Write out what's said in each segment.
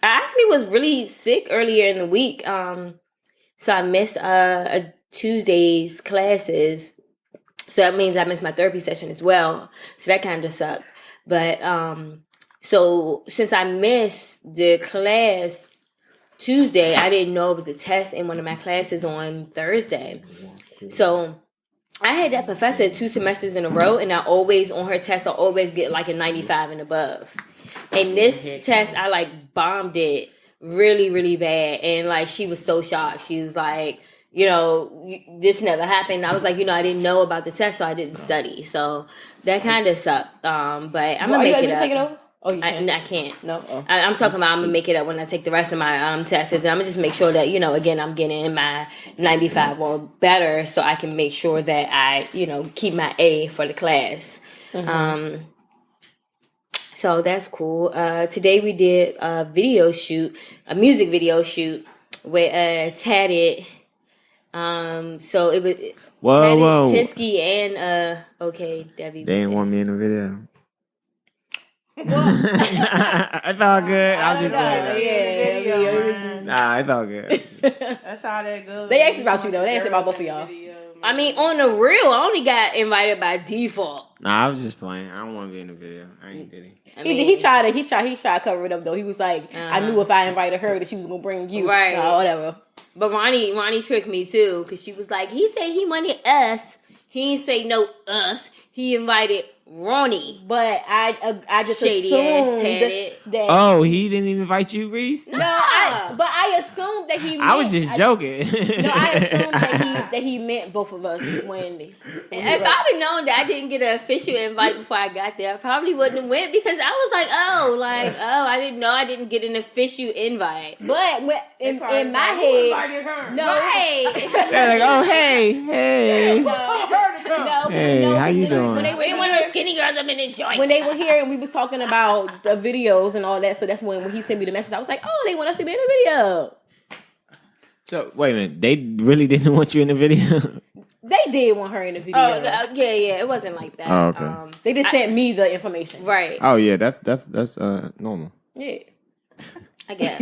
I actually was really sick earlier in the week. So I missed a Tuesday's classes. So that means I missed my therapy session as well. So that kind of sucked. But so since I missed the class Tuesday, I didn't know about the test in one of my classes on Thursday. So I had that professor 2 semesters in a row, and I always, on her test, I always get like a 95 and above. And this test, I like bombed it really, really bad. And like, she was so shocked. She was like, you know, this never happened. I was like, you know, I didn't know about the test, so I didn't study. So that kind of sucked. But I'm gonna make it up. Take it over? Oh, you can't? I can't. No. Oh. I'm talking about I'm gonna make it up when I take the rest of my tests, and I'm gonna just make sure that, you know, again, I'm getting my 95 or better, so I can make sure that I, you know, keep my A for the class. Mm-hmm. So that's cool. Today we did a music video shoot with Tatted. So it was Tatted, Tinsky, and okay, Debbie. They didn't want me in the video. It's all good. I'm just saying. Yeah. Nah, it's all good. That's how that goes. They asked about you though. They asked about both of y'all. I mean, on the real, I only got invited by default. Nah, I was just playing. I don't want to be in the video. I ain't did it. He tried to cover it up though. He was like, I knew if I invited her that she was gonna bring you, right? Whatever. But Ronnie tricked me too, because she was like, he said he wanted us. He didn't say no us. He invited Ronnie. But I just shady assumed that. Oh, he didn't even invite you, Reese? No, I assumed that he. I was just joking. No, I assumed that he meant both of us when if I'd have known that I didn't get an official invite before I got there, I probably wouldn't have went, because I was like, I didn't know I didn't get an official invite. But in my head, no, right? They're like, oh hey. Hey, how you doing? When they were one of those skinny girls, I've been enjoying. When they were here and we was talking about the videos and all that, so that's when he sent me the message. I was like, oh, they want us to be in the video. So wait a minute, they really didn't want you in the video? They did want her in the video. Oh, yeah, it wasn't like that. Oh, okay. They just sent me the information. Right. Oh yeah, that's normal. Yeah. I guess.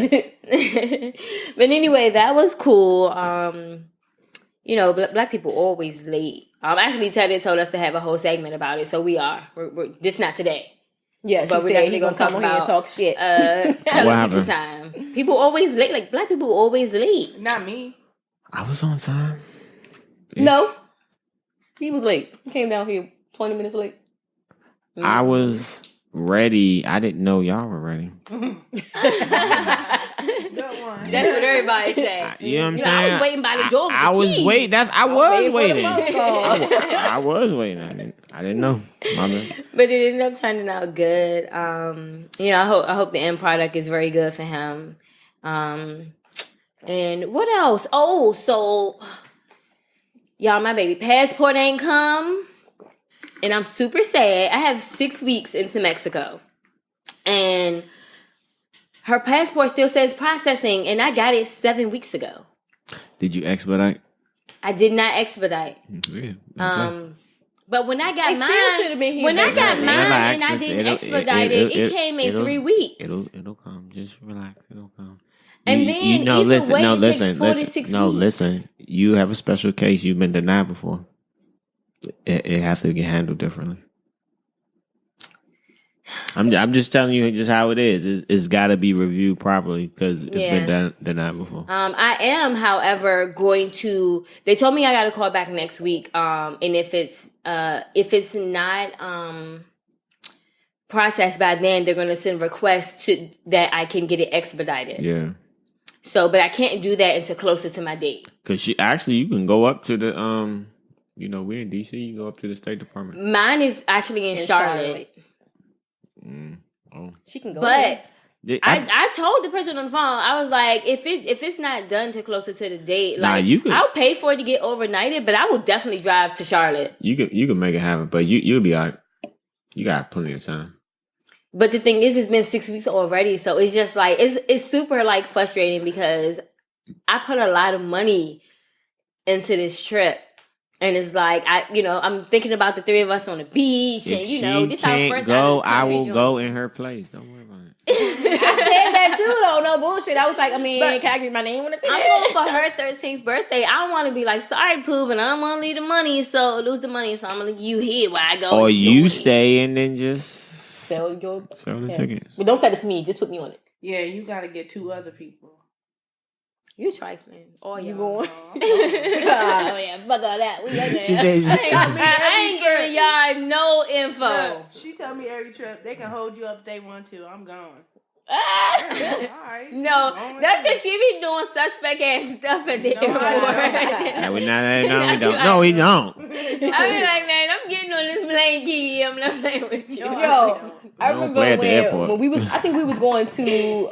But anyway, that was cool. You know, black people always late. Actually, Teddy told us to have a whole segment about it, so we are. We're just not today. Yes, but we're definitely gonna talk about talk shit. What happened? Time. People always late. Like, black people always late. Not me. I was on time. No, he was late. He came down here 20 minutes late. I was ready. I didn't know y'all were ready. That's what everybody say. You know what I'm saying? I was waiting by the door. I was waiting. I was waiting. I was waiting. I didn't know. My bad. But it ended up turning out good. You know, I hope the end product is very good for him. And what else? Oh, so y'all, my baby passport ain't come, and I'm super sad. I have 6 weeks into Mexico, and her passport still says processing, and I got it 7 weeks ago. Did you expedite? I did not expedite. Yeah, okay. But when I got mine, when I got mine and I didn't expedite it came in 3 weeks. It'll come. Just relax. It'll come. And then listen. Listen. You have a special case. You've been denied before. It has to get handled differently. I'm just telling you just how it is. It's got to be reviewed properly because it's been denied before. I am, however, going to. They told me I got to call back next week. And if it's not processed by then, they're going to send requests that I can get it expedited. Yeah. So, but I can't do that until closer to my date. Because you can go up to the You know, we're in DC. You go up to the State Department. Mine is actually in Charlotte. Oh. She can go. But I told the person on the phone, I was like, if it's not done till closer to the date, like I'll pay for it to get overnighted, but I will definitely drive to Charlotte. You can make it happen, but you'll be all right. You got plenty of time. But the thing is, it's been 6 weeks already, so it's just like it's super like frustrating because I put a lot of money into this trip. And it's like I'm thinking about the three of us on the beach, if and this our first go, I will go in her place. Don't worry about it. I said that too, though. No, bullshit. I was like, I mean, But can I get my name when it's I'm going for her 13th birthday. I don't want to be like, sorry, Pooh, but I'm gonna lose the money, so I'm gonna leave you here while I go. Or you enjoy. stay and then just sell the tickets. But don't say this to me. Just put me on it. Yeah, you gotta get 2 other people. You trifling. Oh, You you going? oh yeah, fuck all that. We in there. She said, I ain't giving y'all no info. Look, she told me every trip they can hold you up if they want to. I'm gone. Alright. No, that's because she be doing suspect ass stuff at the No, I airport. no, we don't. No, we don't. I be like, man, I'm getting on this plane, Kiki. I'm not playing with you. Yo, I Don't play at the remember airport. when we was. I think we was going to.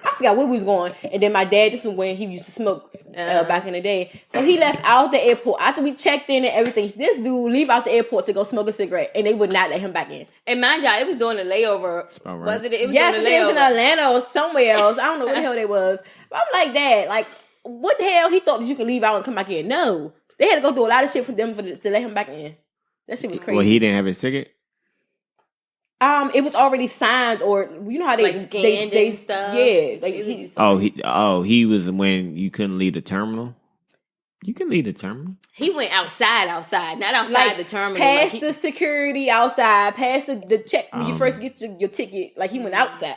I forgot where we was going, and then my dad. This was when he used to smoke back in the day. So he left out the airport after we checked in and everything. This dude leave out the airport to go smoke a cigarette, and they would not let him back in. And mind y'all, it was doing a layover. about right. Was it? It was Yes, doing a it was in layover. Atlanta or somewhere else. I don't know where the hell they was. But I'm like, Dad, like, what the hell? He thought that you could leave out and come back in. No, they had to go through a lot of shit for them to let him back in. That shit was crazy. Well, he didn't have his ticket. It was already signed, or you know how they Like scanned and stuff? Yeah, like It was Oh, he was when you couldn't leave the terminal. You can leave the terminal. He went outside, not outside like the terminal. past Like the security outside, past the check when you first get your ticket. Like he went outside.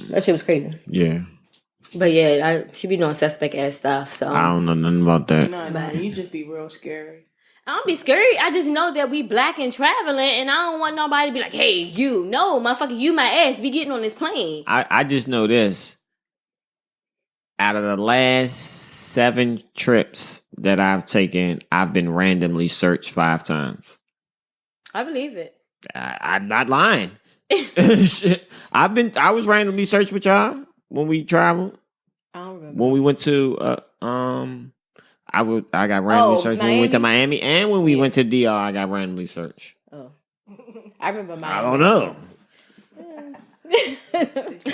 That shit was crazy. Yeah, but yeah, she be doing suspect ass stuff. So I don't know nothing about that. No, you just be real scary. I don't be scary. I just know that we black and traveling, and I don't want nobody to be like, "Hey, you, no, motherfucker, you my ass. Be getting on this plane." I just know this. Out of the last 7 trips that I've taken, I've been randomly searched 5 times. I believe it. I'm not lying. Shit. I was randomly searched with y'all when we traveled. I don't remember. When we went to I got randomly searched when we went to Miami, and when we went to DR, I got randomly searched. Oh, I remember Miami. I don't know.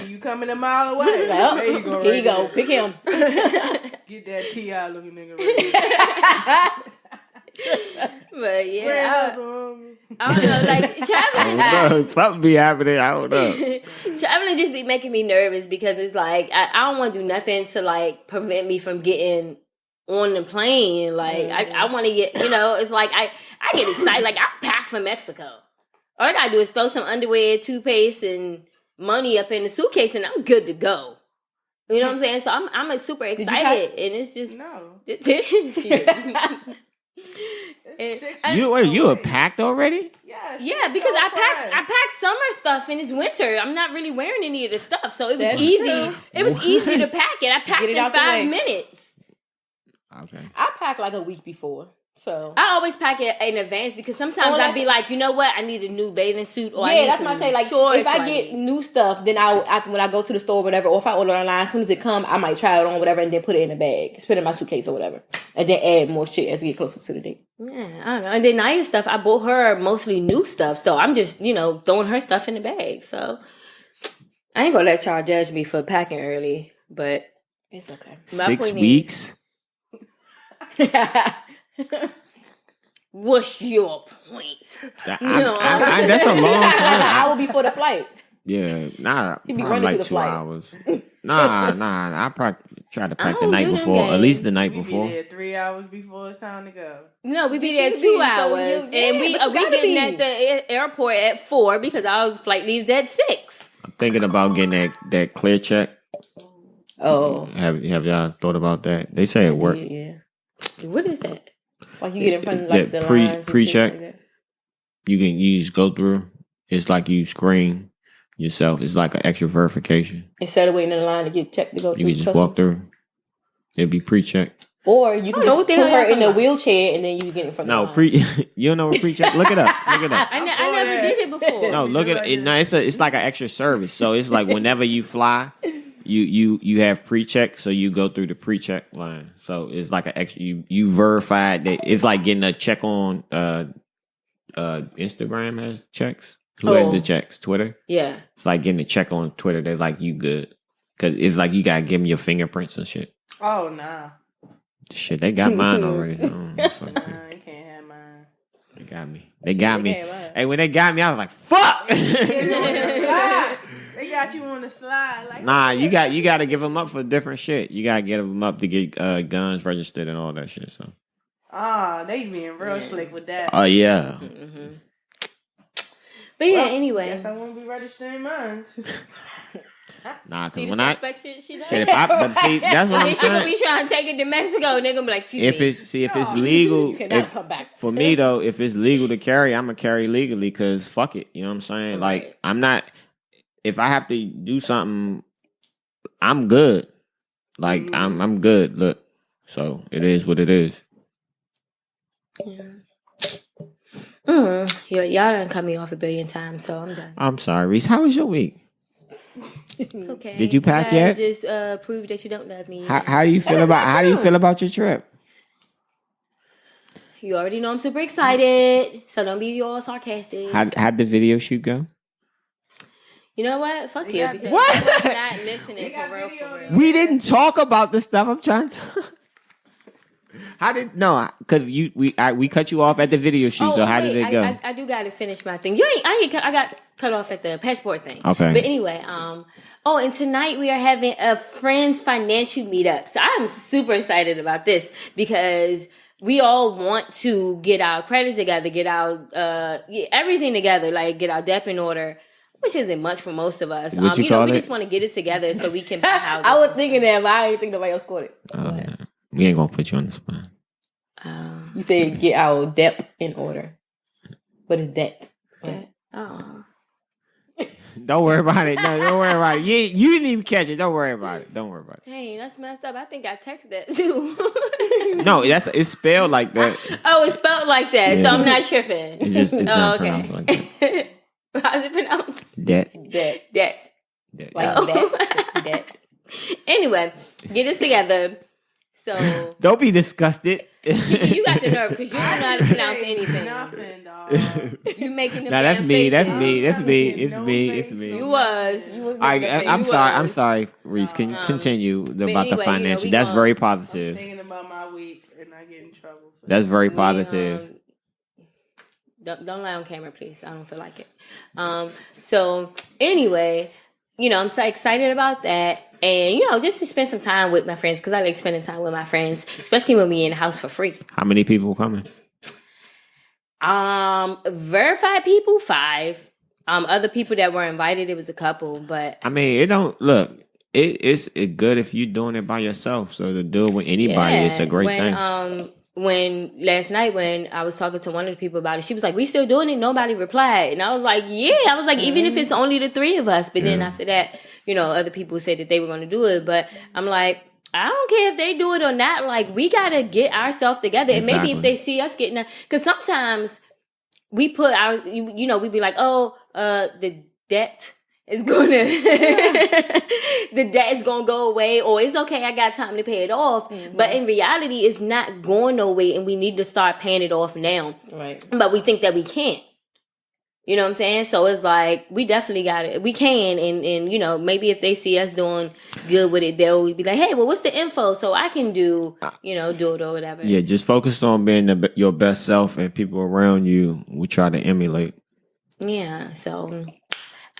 You coming a mile away? Well, there you go. Here you go. Pick him. Get that T.I. looking nigga right But yeah, there. I don't know. Like traveling, Something be happening. I don't know. traveling just be making me nervous because it's like I don't want to do nothing to like prevent me from getting on the plane. Like I want to get, it's like I get excited. Like I'm packed for Mexico. All I gotta do is throw some underwear, toothpaste, and money up in the suitcase, and I'm good to go. You know what I'm saying? So I'm like super excited, and it's just No. You were packed already? Yes. Yeah, because I packed summer stuff and it's winter. I'm not really wearing any of the stuff, so it was That's easy. true. It was easy to pack it. I packed Get it in out the 5 way. minutes. Okay. I packed like a week before, so I always pack it in advance because sometimes I'd be like, you know what, I need a new bathing suit, or I yeah, need that's some what I say. Like shorts, if I get new stuff, then after when I go to the store or whatever, or if I order online, as soon as it come, I might try it on whatever and then put it in a bag, put it in my suitcase or whatever, and then add more shit as we get closer to the date. Yeah, I don't know. And then Naya's stuff, I bought her mostly new stuff, so I'm just throwing her stuff in the bag. So I ain't gonna let y'all judge me for packing early, but It's okay. 6 weeks. What's your point? That's a long An time. hour before the flight. Yeah, nah, He be probably running like to the 2 flight. hours. Nah. I probably try to pack the don't night do them before, at least the games. night We before. be there 3 hours before it's time to go. No, we be You there should 2 be, so hours, you- and yeah, we but you gotta getting be. at the airport at 4 because our flight leaves at 6. I'm thinking about getting that clear check. Oh, Have y'all thought about that? They say it worked. Yeah. What is that? Like you get in front of like Yeah, the pre- lines and pre-check. shit like that. You just go through. It's like you screen yourself. It's like an extra verification. Instead of waiting in the line to get checked to go You through can just customs. walk through. It'll be pre-checked. Or you can know just what the put hell y'all her in talking a about. wheelchair and then you get in front No, of the line. you don't know what pre-check? Look it up. Look it up. I for never that. did it before. No, look at it. No, it's like an extra service. So it's like whenever you fly, you have pre-check, so you go through the pre-check line. So it's like an extra. You verified that it's like getting a check on. Instagram has checks. Who has the checks? Twitter. Yeah. It's like getting a check on Twitter. They're like, you good, because it's like you gotta give them your fingerprints and shit. Oh, nah. Shit, they got mine already. Nah, you can't have mine. They got me. They got me. They got mine. Hey, when they got me, I was like, fuck. They got you on the slide. Like, Nah, you got to give them up for different shit. You got to get them up to get guns registered and all that shit. So. They being real slick with that. Oh yeah. Mm-hmm. But yeah, anyway. Guess I won't be registering mine. Nah, See cause the when suspect shit she does? shit, but see, that's what I'm Then she gonna saying. be trying to take it to Mexico, and they gonna be like, excuse me. If it's legal, You cannot come back. for me though, if it's legal to carry, I'm gonna carry legally. Cause fuck it, you know what I'm saying? Right. Like I'm not. If I have to do something, I'm good. Like I'm good. Look, so it is what it is. Yeah. Y'all done cut me off a billion times, so I'm done. I'm sorry, Reese. How was your week? It's okay. Did you pack guys yet? Just prove that you don't love me. How do you feel about your trip? You already know I'm super excited, so don't be all sarcastic. How'd the video shoot go? You know what? Fuck you. Because What? I'm not listening for real, for real. We didn't talk about the stuff I'm trying to. Because we cut you off at the video shoot. So how did it go? I do gotta finish my thing. I got cut off at the passport thing. Okay. But anyway, and tonight we are having a friends financial meetup. So I'm super excited about this because we all want to get our credit together, get our everything together, like get our debt in order. Which isn't much for most of us. What you we call it? just want to get it together so we can buy houses. I was thinking that, but I didn't think nobody else caught it. We ain't gonna put you on the spot. You said get our debt in order. What is that? Oh. Don't worry about it. No, don't worry about it. You didn't even catch it. Don't worry about it. Dang, that's messed up. I think I texted that too. No, it's spelled like that. Oh, it's spelled like that, Yeah. so I'm not tripping. It's not okay. pronounced like that. How's it pronounced? Debt. That. Like Oh. that. Anyway, get it together. So Don't be disgusted. you got the nerve because you don't know how to pronounce anything. Nothing, dog. You making them Nah, that's damn me. That's faces. me. That's me. It's No me. face, It's me. You was. I'm sorry. I'm sorry, Reese. Can you Um, continue about the anyway, financial? we That's gonna- very I'm positive. thinking about my week and I get in trouble. That's very We, positive. Don't lie on camera, please. I don't feel like it. So anyway, I'm so excited about that, and just to spend some time with my friends because I like spending time with my friends, especially when we in the house for free. How many people coming? Verified people 5. Other people that were invited, it was a couple, but I mean, it don't look. It's good if you're doing it by yourself. So to do it with anybody, it's a great thing. When last night when I was talking to one of the people about it, she was like, "We still doing it?" Nobody replied, and I was like, "Yeah." I was like, "Even if it's only the 3 of us." But then after that, other people said that they were going to do it. But I'm like, I don't care if they do it or not. Like, we gotta get ourselves together, and maybe if they see us getting, because sometimes we put our, we be like, "Oh, the debt." It's gonna the debt is gonna go away, or it's okay, I got time to pay it off. But in reality, it's not going away, and we need to start paying it off now. Right. But we think that we can't. You know what I'm saying? So it's like we definitely got it. We can, and maybe if they see us doing good with it, they'll be like, "Hey, well, what's the info so I can do do it or whatever." Yeah, just focus on being your best self, and people around you will try to emulate. Yeah. So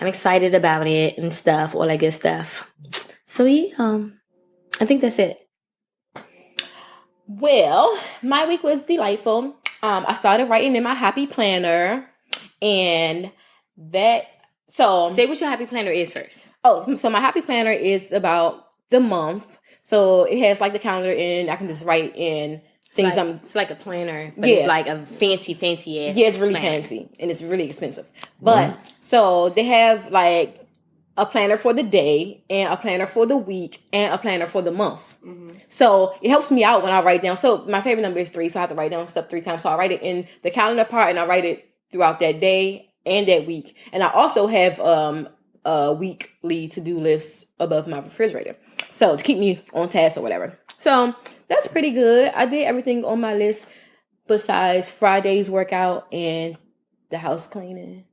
I'm excited about it and stuff, all that good stuff. So I think that's it. Well, my week was delightful. I started writing in my happy planner, and Say what your happy planner is first. So my happy planner is about the month. So it has like the calendar in. I can just write in things. It's like a planner, but it's like a fancy ass. Yeah, it's really planner. fancy and it's really expensive. But so they have like a planner for the day and a planner for the week and a planner for the month. So it helps me out when I write down. So my favorite number is 3, so I have to write down stuff 3 times. So I write it in the calendar part and I write it throughout that day and that week. And I also have a weekly to-do list above my refrigerator. So to keep me on task or whatever. So that's pretty good. I did everything on my list besides Friday's workout and the house cleaning.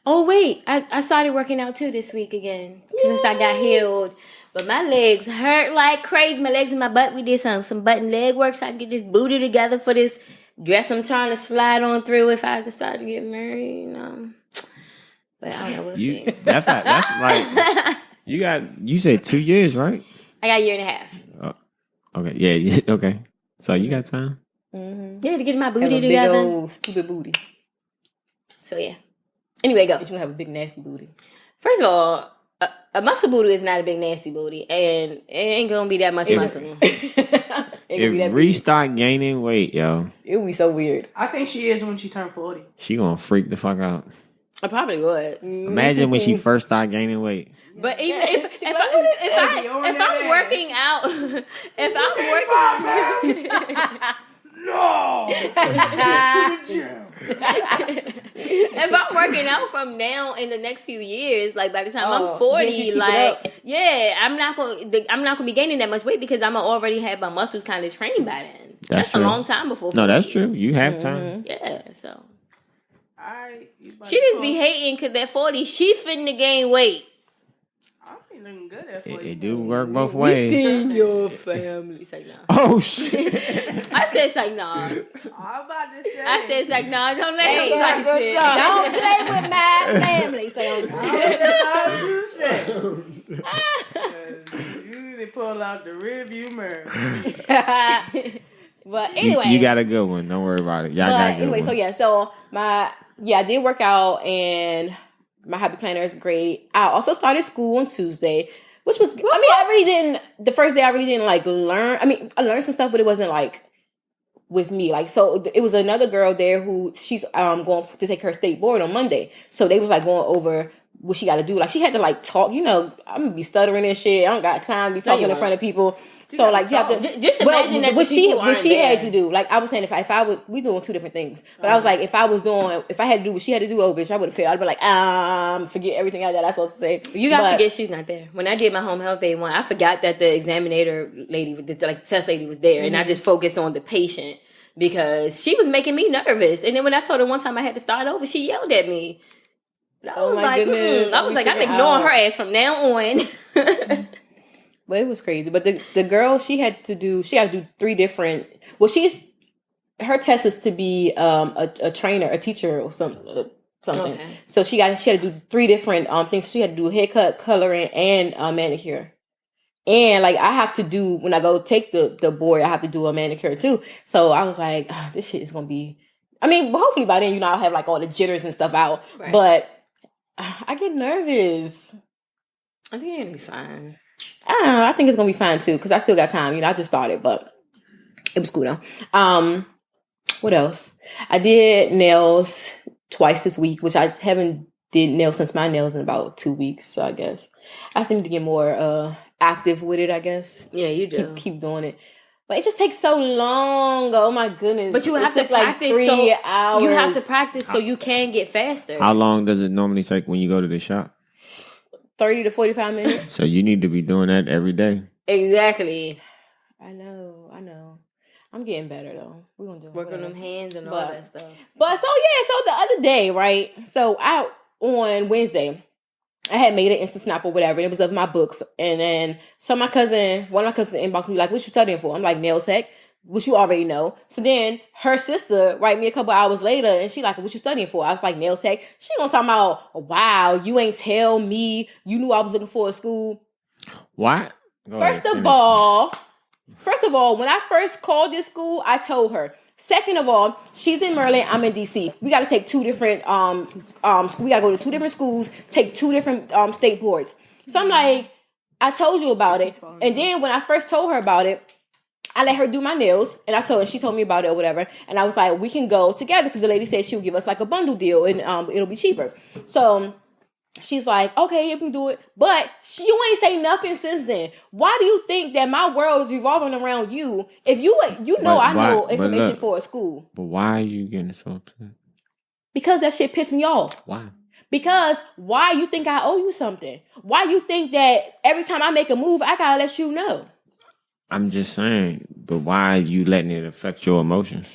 Oh wait, I started working out too this week again since I got healed. But my legs hurt like crazy. My legs and my butt. We did some butt and leg work so I can get this booty together for this dress I'm trying to slide on through if I decide to get married. But I don't know. We'll see. That's like you said 2 years, right? I got a year and a half. Okay, yeah, okay. So you got time? Mm-hmm. Yeah, to get my Have booty a big together. old stupid booty. So yeah. Anyway, go. You're gonna have a big nasty booty. First of all, a muscle booty is not a big nasty booty, and it ain't gonna be that much muscle. If Ree start gaining weight, yo, it would be so weird. I think she is when she turned 40. she gonna freak the fuck out. I probably would. Imagine when she first start gaining weight. But even if I'm working out, if I'm working. No! If I'm working out from now in the next few years, like by the time I'm 40, I'm not gonna be gaining that much weight because I'm gonna already have my muscles kind of trained by then. That's a long time before 40. No, that's true. You have time. Yeah, so Alright, she just be hating because at 40 she finna gain weight. I ain't looking good at 40. It do work both ways. In your family, say no. Oh shit! I said say no. I'm about to say. I said like no. Don't let him say shit. Don't play with my family. Say You need to pull out the rearview mirror. But anyway, you got a good one. Don't worry about it. Y'all got a good one. So I did work out and my habit planner is great. I also started school on Tuesday, which was I really didn't. The first day I really didn't like learn. I mean, I learned some stuff, but it wasn't like with me. Like, so it was another girl there who she's going to take her state board on Monday. So they was like going over what she got to do. Like, she had to like talk. You know, I'm gonna be stuttering and shit. I don't got time to be talking in front of people. So like you have to just imagine that what she had to do. Like I was saying, if I was, we doing two different things. But I was like, if I had to do what she had to do, bitch, I would have failed. I'd be like, forget everything that I'm supposed to say. You gotta forget she's not there. When I did my home health day one, I forgot that the examiner lady, the test lady, was there, and I just focused on the patient because she was making me nervous. And then when I told her one time I had to start over, she yelled at me. I was like, I'm ignoring her ass from now on. But it was crazy. But the girl, she had to do 3 different. Well, her test is to be a trainer, a teacher, or something. Okay. So she had to do 3 different things. She had to do haircut, coloring, and manicure. And like I have to do when I go take the board, I have to do a manicure too. So I was like, this shit is gonna be. I mean, hopefully by then I'll have like all the jitters and stuff out. Right. But I get nervous. I think you're gonna be fine. I don't know. I think it's gonna be fine too because I still got time. I just started, but it was cool though. What else? I did nails twice this week, which I haven't did nails since my nails in about 2 weeks. So I guess I just need to get more active with it. I guess. Yeah, you do. Keep doing it, but it just takes so long. Oh my goodness! But you have to practice. Like 3 hours. You have to practice so you can get faster. How long does it normally take when you go to the shop? 30 to 45 minutes. So you need to be doing that every day. Exactly. I know. I'm getting better though. We're gonna do work on them hands and all that stuff. But so the other day, right? So on Wednesday, I had made an instant snap or whatever. And it was of my books, and then one of my cousins inboxed me like, "What you studying for?" I'm like, "Nail tech," which you already know. So then her sister write me a couple hours later, and she like, "What you studying for?" I was like, "Nail tech." She gonna talk about, "Wow, you ain't tell me you knew I was looking for a school." What? First of all, when I first called this school, I told her. Second of all, she's in Maryland, I'm in DC. We got to take 2 different we got to go to 2 different schools, take 2 different state boards. So I'm like, I told you about it. And then when I first told her about it, I let her do my nails, and she told me about it or whatever. And I was like, we can go together because the lady said she'll give us like a bundle deal and it'll be cheaper. So she's like, okay, you can do it. But you ain't say nothing since then. Why do you think that my world is revolving around you? If I know information for a school. But why are you getting so upset? Because that shit pissed me off. Why? Because why you think I owe you something? Why you think that every time I make a move, I gotta let you know? I'm just saying, but why are you letting it affect your emotions?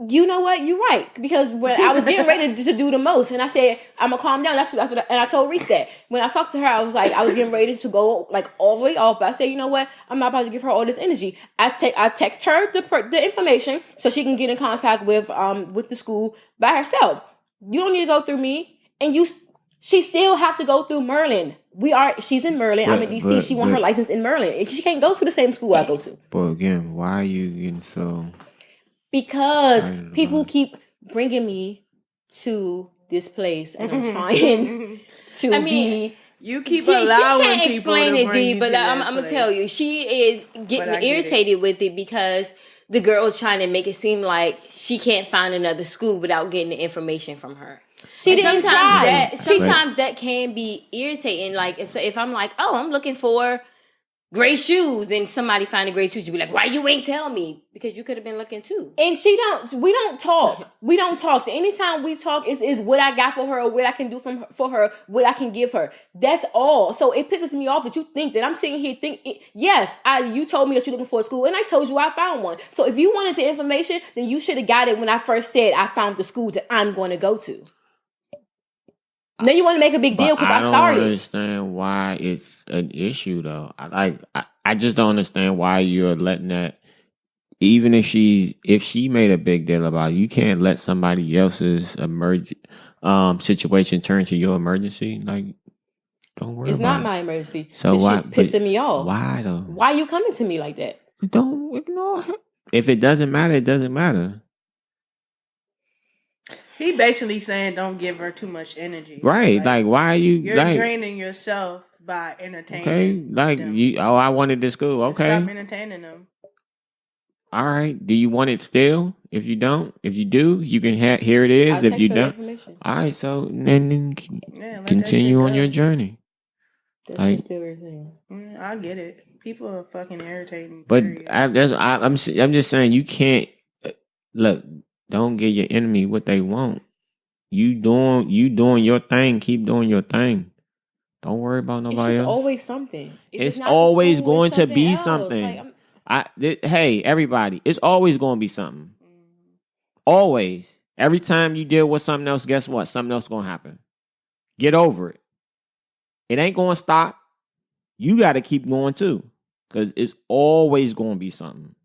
You know what? You're right. Because when I was getting ready to do the most, and I said, I'm going to calm down. That's what and I told Reese that. When I talked to her, I was like, I was getting ready to go like all the way off. But I said, you know what? I'm not about to give her all this energy. I text her the information so she can get in contact with the school by herself. You don't need to go through me. And you She still have to go through Maryland. She's in Maryland. I'm in DC. She want her license in Maryland. She can't go to the same school I go to. But again, why are you getting so? Because people keep bringing me to this place, and I'm trying to be. You keep she allowing can't people explain to it, bring D, you but to I'm that gonna place. tell you, she is getting irritated with it because the girl is trying to make it seem like she can't find another school without getting the information from her. She didn't try. Sometimes that can be irritating. Like if I'm like, oh, I'm looking for gray shoes, and somebody find a gray shoes, you be like, why you ain't tell me? Because you could have been looking too. And we don't talk. We don't talk. Anytime we talk is what I got for her, or what I can do for her, what I can give her. That's all. So it pisses me off that you think that I'm sitting here you told me that you're looking for a school, and I told you I found one. So if you wanted the information, then you should have got it when I first said I found the school that I'm going to go to. Now you want to make a big deal because I started. I don't understand why it's an issue though. I just don't understand why you're letting that. Even if she made a big deal about it, you can't let somebody else's situation turn to your emergency. Like, don't worry. It's about not it. my emergency. So why pissing me off? Why though? Why are you coming to me like that? Don't ignore him. If it doesn't matter, it doesn't matter. He basically saying don't give her too much energy. Right. Like why are you You're draining yourself by entertaining. Okay. Like them. I wanted this school. Okay. Stop entertaining them. All right. Do you want it still? If you don't, if you do, you can here it is. I'll if you don't, all right. So then continue on your journey. That's still irritating. I get it. People are fucking irritating. But I'm just saying you can't look. Don't give your enemy what they want. You doing your thing. Keep doing your thing. Don't worry about nobody else. Always something. It's always going to be something. Hey, everybody, it's always going to be something. Always. Every time you deal with something else, guess what? Something else is going to happen. Get over it. It ain't going to stop. You got to keep going too, because it's always going to be something.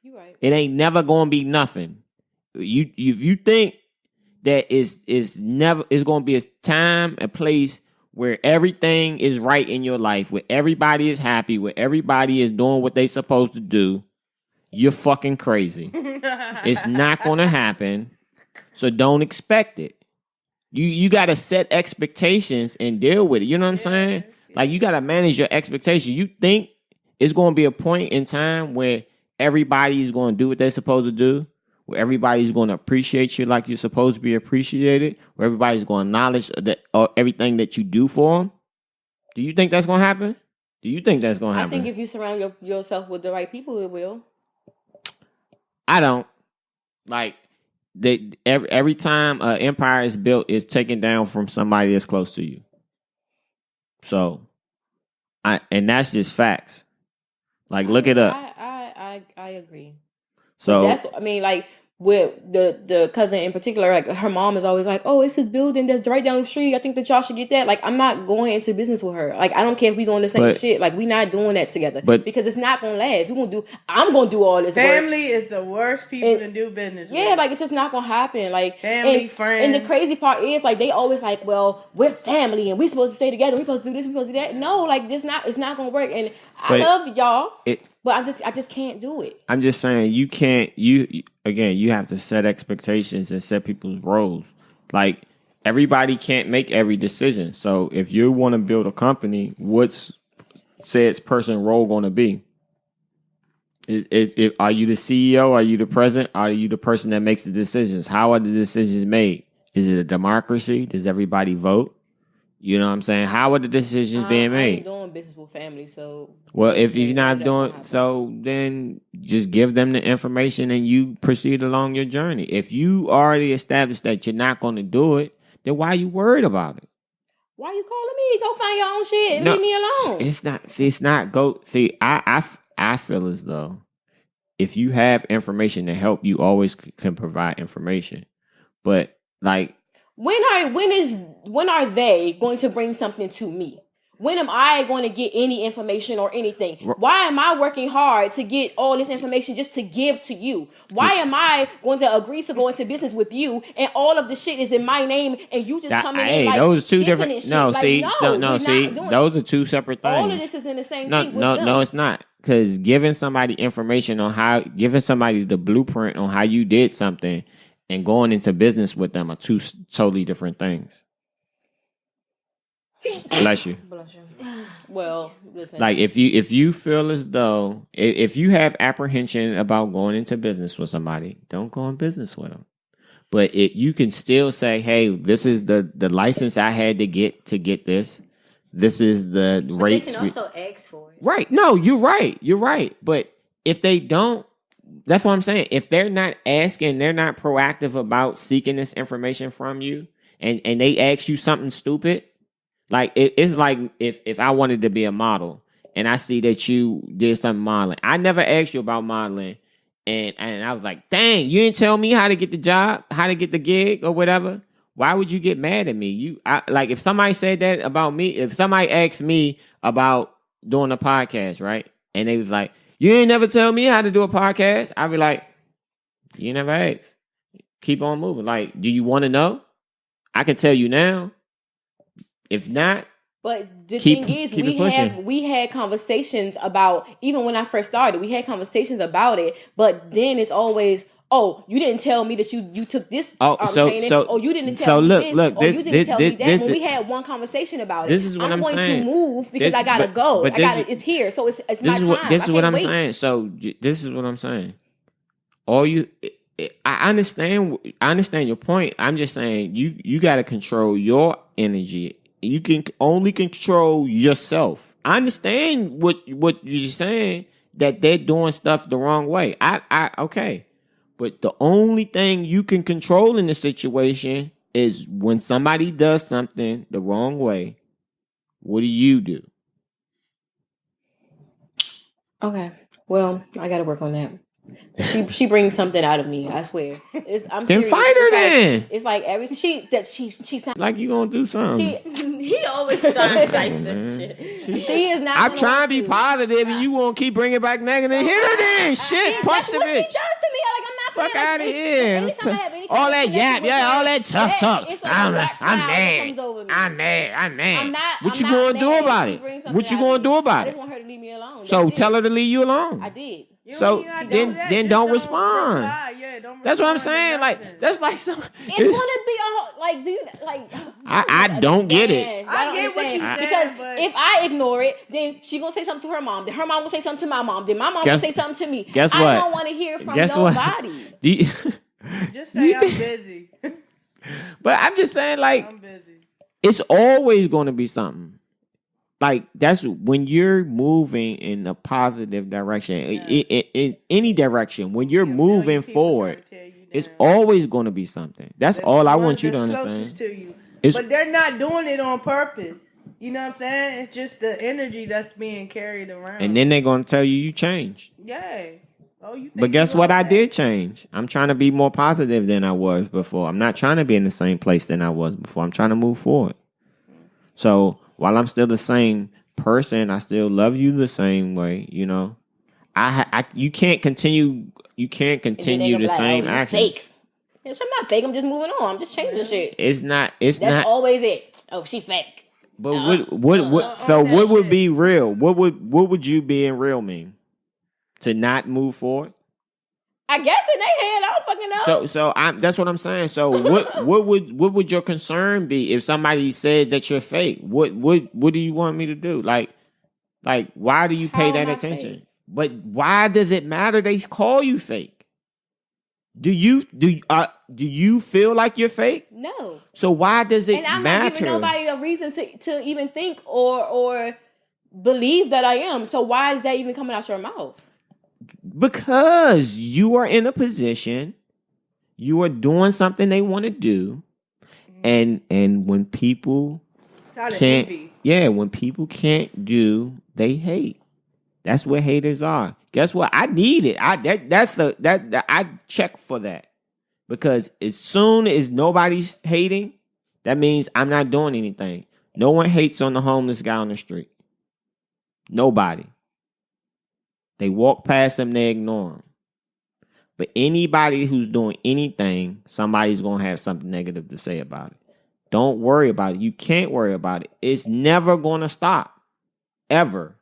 You right. It ain't never going to be nothing. If you think that is going to be a time, a place where everything is right in your life, where everybody is happy, where everybody is doing what they supposed to do, you're fucking crazy. It's not going to happen. So don't expect it. You got to set expectations and deal with it. You know what I'm saying? Like you got to manage your expectations. You think it's going to be a point in time where everybody's going to do what they're supposed to do, where everybody's going to appreciate you like you're supposed to be appreciated, where everybody's going to acknowledge everything that you do for them. Do you think that's going to happen? Do you think that's going to happen? I think if you surround yourself with the right people, it will. I don't. Like, every time an empire is built, it's taken down from somebody that's close to you. So, and that's just facts. Like, look it up. I agree. So like with the cousin in particular, like her mom is always like, "Oh, it's this building that's right down the street. I think that y'all should get that." Like, I'm not going into business with her. Like, I don't care if we doing the same shit. Like, we not doing that together. Because it's not gonna last. I'm gonna do all this. Family is the worst people to do business with. Like it's just not gonna happen. Like family, friends. And the crazy part is like they always like, well, we're family and we supposed to stay together. We supposed to do this. We supposed to do that. No, like it's not gonna work. And I love y'all. But I just can't do it. I'm just saying you can't. You have to set expectations and set people's roles. Like everybody can't make every decision. So if you want to build a company, what's said person role going to be? Are you the CEO? Are you the president? Are you the person that makes the decisions? How are the decisions made? Is it a democracy? Does everybody vote? You know what I'm saying? How are the decisions being made? I ain't doing business with family, so... Well, if you're not doing so, then just give them the information and you proceed along your journey. If you already established that you're not going to do it, then why are you worried about it? Why you calling me? Go find your own shit and leave me alone. It's not go... See, I feel as though if you have information to help, you always can provide information. But, like... When are they going to bring something to me? when am I going to get any information or anything? Why am I working hard to get all this information just to give to you? Why am I going to agree to go into business with you and all of the shit is in my name and you just coming in like those two different. No, those are two separate things. All of this is in the same thing. No, it's not. Because giving somebody information on giving somebody the blueprint on how you did something and going into business with them are two totally different things. Bless you. Well, listen. Like if you feel as though if you have apprehension about going into business with somebody, don't go in business with them. But you can still say, "Hey, this is the license I had to get this. This is the rates." They can also ask for it. Right? No, you're right. But if they don't, that's what I'm saying. If they're not asking, they're not proactive about seeking this information from you, and they ask you something stupid. Like it's like if I wanted to be a model and I see that you did some modeling. I never asked you about modeling and I was like, dang, you didn't tell me how to get the job, how to get the gig or whatever. Why would you get mad at me? Like if somebody said that about me, if somebody asked me about doing a podcast, right? And they was like, you ain't never tell me how to do a podcast. I'd be like, you never asked. Keep on moving. Like, do you want to know? I can tell you now. If not, but the thing is, we had conversations about, even when I first started, we had conversations about it. But then it's always, oh, you didn't tell me that you took this training. You didn't tell me this. You didn't tell me that. When we had one conversation about it, this is what I'm going saying. To move because I gotta go. It's here, so it's my time. This is what I'm saying. So this is what I'm saying. I understand your point. I'm just saying you got to control your energy. You can only control yourself. I understand what you're saying, that they're doing stuff the wrong way. Okay. But the only thing you can control in the situation is when somebody does something the wrong way, what do? Okay. Well, I got to work on that. She brings something out of me. I swear. I'm then serious. Fight her then. It's like she's not like you gonna do something. He always trying to say some shit. She is not. I'm trying to be positive, and you won't keep bringing back negative. Hit her then. Shit, punch the bitch. She does to me. Like I'm not. Fuck out of here. All that yap, all that tough talk. I'm mad. What you gonna do about it? What you gonna do about it? I just want her to leave me alone. So tell her to leave you alone. I did. So then don't respond. That's what I'm saying. Like that's like some. It's gonna be a whole, like. Do you like? I don't get it. I get what you said, because if I ignore it, then she gonna say something to her mom. Then her mom will say something to my mom. Then my mom will say something to me. Guess what? I don't want to hear from nobody. Just say I'm busy. But I'm just saying, like, I'm busy. It's always going to be something. Like, that's when you're moving in a positive direction, in any direction, when you're moving forward, it's always going to be something. That's all I want you to understand. To you. But they're not doing it on purpose. You know what I'm saying? It's just the energy that's being carried around. And then they're going to tell you changed. Yeah. Oh, you think but guess what? I did change. I'm trying to be more positive than I was before. I'm not trying to be in the same place than I was before. I'm trying to move forward. So while I'm still the same person, I still love you the same way. You know, you can't continue. You can't continue the same action. Fake. I'm not fake. I'm just moving on. I'm just changing shit. It's not. That's always it. Oh, she fake. But what? So what would be real? What would you being real mean? To not move forward? I guess in their head, I don't fucking know. So that's what I'm saying. So what would your concern be if somebody said that you're fake? What do you want me to do? Like why do you pay that attention? Fake? But why does it matter they call you fake? Do you feel like you're fake? No. So why does it matter? And I'm not giving nobody a reason to even think or believe that I am. So why is that even coming out your mouth? Because you are in a position, you are doing something they want to do, and when people when people can't do, they hate. That's where haters are. Guess what? I need it. I check for that, because as soon as nobody's hating, that means I'm not doing anything. No one hates on the homeless guy on the street. Nobody. They walk past him, they ignore him. But anybody who's doing anything, somebody's going to have something negative to say about it. Don't worry about it. You can't worry about it. It's never going to stop. Ever.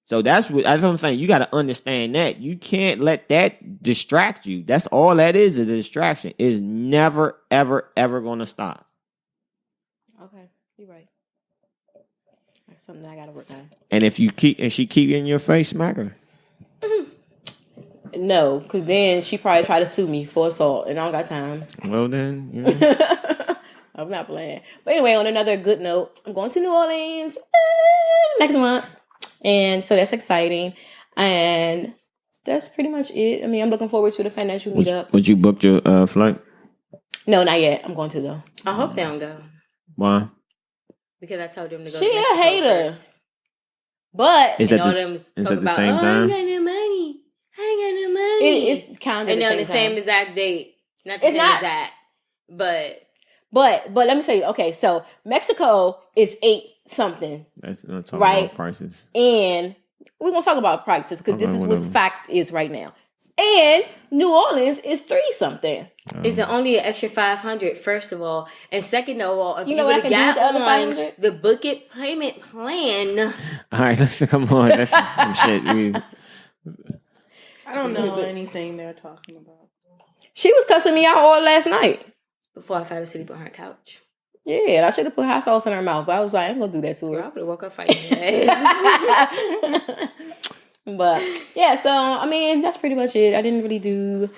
So that's what I'm saying. You got to understand that. You can't let that distract you. That's all that is a distraction. It's never, ever, ever going to stop. Okay, you're right. That's something I got to work on. And if you she keep in your face, smack her. No, because then she probably try to sue me for assault, and I don't got time. Well then, yeah. I'm not playing. But anyway, on another good note, I'm going to New Orleans next month. And so that's exciting. And that's pretty much it. I mean, I'm looking forward to the financial meetup. Would you book your flight? No, not yet. I'm going to, though. I hope they don't go. Why? Because I told them to go. She to a hater. first. But Is at the same time? I ain't got no money. I ain't got no money. It is kind of the same exact date. Not the same exact. But let me tell you, okay, so Mexico is 8 something. That's not talking right? about prices. And we're going to talk about prices because this is what facts is right now. And New Orleans is 3 something. It's only an extra $500, first of all. And second of all, if you would have got on the book it payment plan. All right, let's come on. That's some shit. I don't know anything they're talking about. She was cussing me out all last night. Before I fell asleep on her couch. Yeah, I should have put hot sauce in her mouth, but I was like, I'm gonna do that to her. I would have woke up fighting her ass. But yeah, so I mean, that's pretty much it. I didn't really do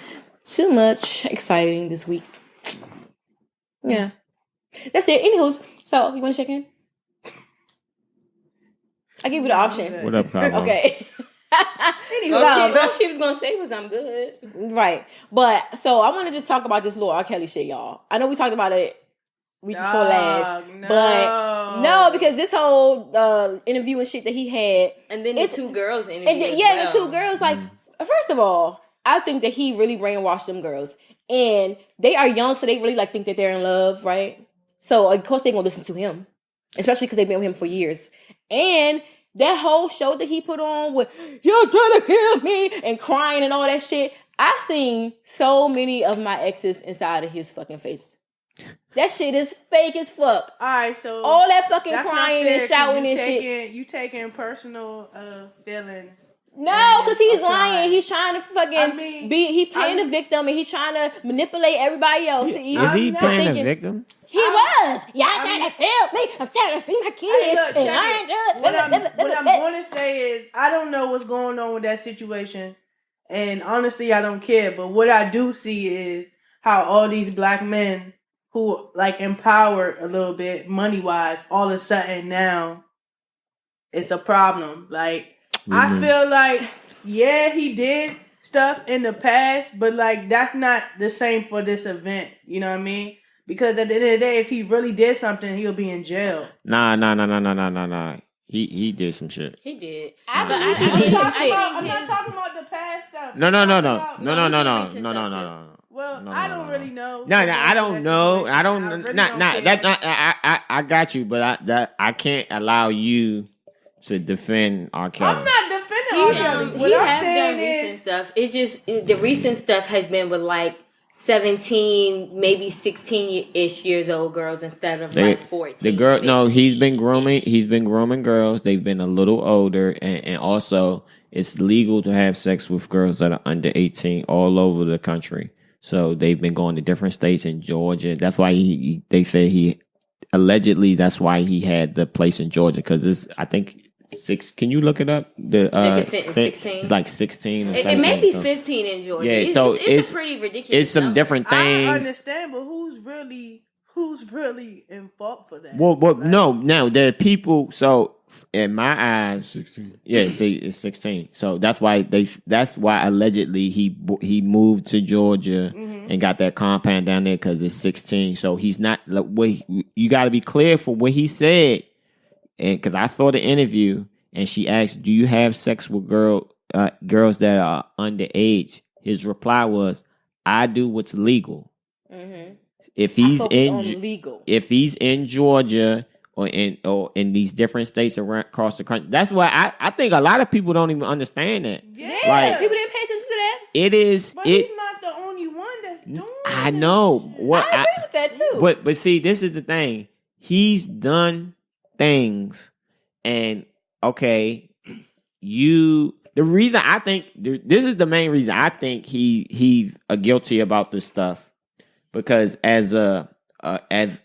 too much exciting this week. Yeah, that's it. Anywho, so you want to check in? I give you the option. What up, Pablo? Okay. All she was gonna say was I'm good. Right. But so I wanted to talk about this little R. Kelly shit, y'all. I know we talked about it week before last. No. But no, because this whole interview and shit that he had. And then the 2 girls interviewed. The 2 girls, like, first of all, I think that he really brainwashed them girls. And they are young, so they really like think that they're in love, right? So of course they're gonna listen to him. Especially because they've been with him for years. And that whole show that he put on with "You're trying to kill me" and crying and all that shit, I seen so many of my exes inside of his fucking face. That shit is fake as fuck. All right, so all that fucking crying and shouting and shit. You taking personal feelings. No, because he's lying. He's trying to fucking he's playing the victim and he's trying to manipulate everybody else. Is he playing the victim? He was. Y'all trying to help me. I'm trying to see my kids. What I'm going to say is, I don't know what's going on with that situation. And honestly, I don't care. But what I do see is how all these black men who like empowered a little bit money-wise, all of a sudden now it's a problem. Like, I feel like, yeah, he did stuff in the past, but like that's not the same for this event. You know what I mean? Because at the end of the day, if he really did something, he'll be in jail. Nah. He did some shit. He did. I'm not talking about the past stuff. No. Well, I don't really know. No, I don't know. I don't. I got you, but I can't allow you to defend R. Kelly. I'm not defending R. Kelly. He has done recent stuff. It's just the recent stuff has been with like 17, maybe 16-ish years old girls instead of like 14. The girl, no, he's been grooming girls. They've been a little older, and also it's legal to have sex with girls that are under 18 all over the country. So they've been going to different states in Georgia. That's why they say he allegedly. That's why he had the place in Georgia because it's I think. 6. Can you look it up? The 16. It's like 16 or 17. It may be 15 in Georgia. Yeah, it's a pretty ridiculous. It's some different things. I understand, but who's really in fault for that? Well, no, there are people. So in my eyes, 16. Yeah, see, it's 16. So that's why allegedly he moved to Georgia and got that compound down there because it's 16. So he's not. You got to be clear for what he said. And because I saw the interview and she asked, "Do you have sex with girls that are underage?" His reply was, "I do what's legal." Mm-hmm. If he's in Georgia or in these different states across the country. That's why I think a lot of people don't even understand that. Yeah, Like, people didn't pay attention to that. It is. But he's not the only one that's doing I this know. shit. What I agree with that too. But see, this is the thing. He's done things, and okay, The reason I think this is the main reason I think he's guilty about this stuff, because as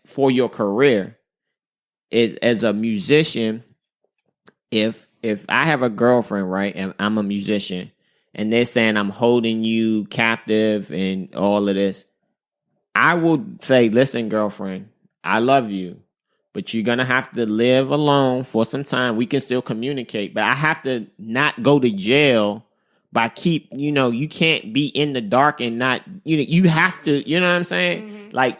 for your career, as a musician, if I have a girlfriend, right, and I'm a musician, and they're saying I'm holding you captive and all of this, I would say, listen, girlfriend, I love you, but you're going to have to live alone for some time. We can still communicate, but I have to not go to jail by you can't be in the dark and not, you have to, you know what I'm saying? Mm-hmm. Like,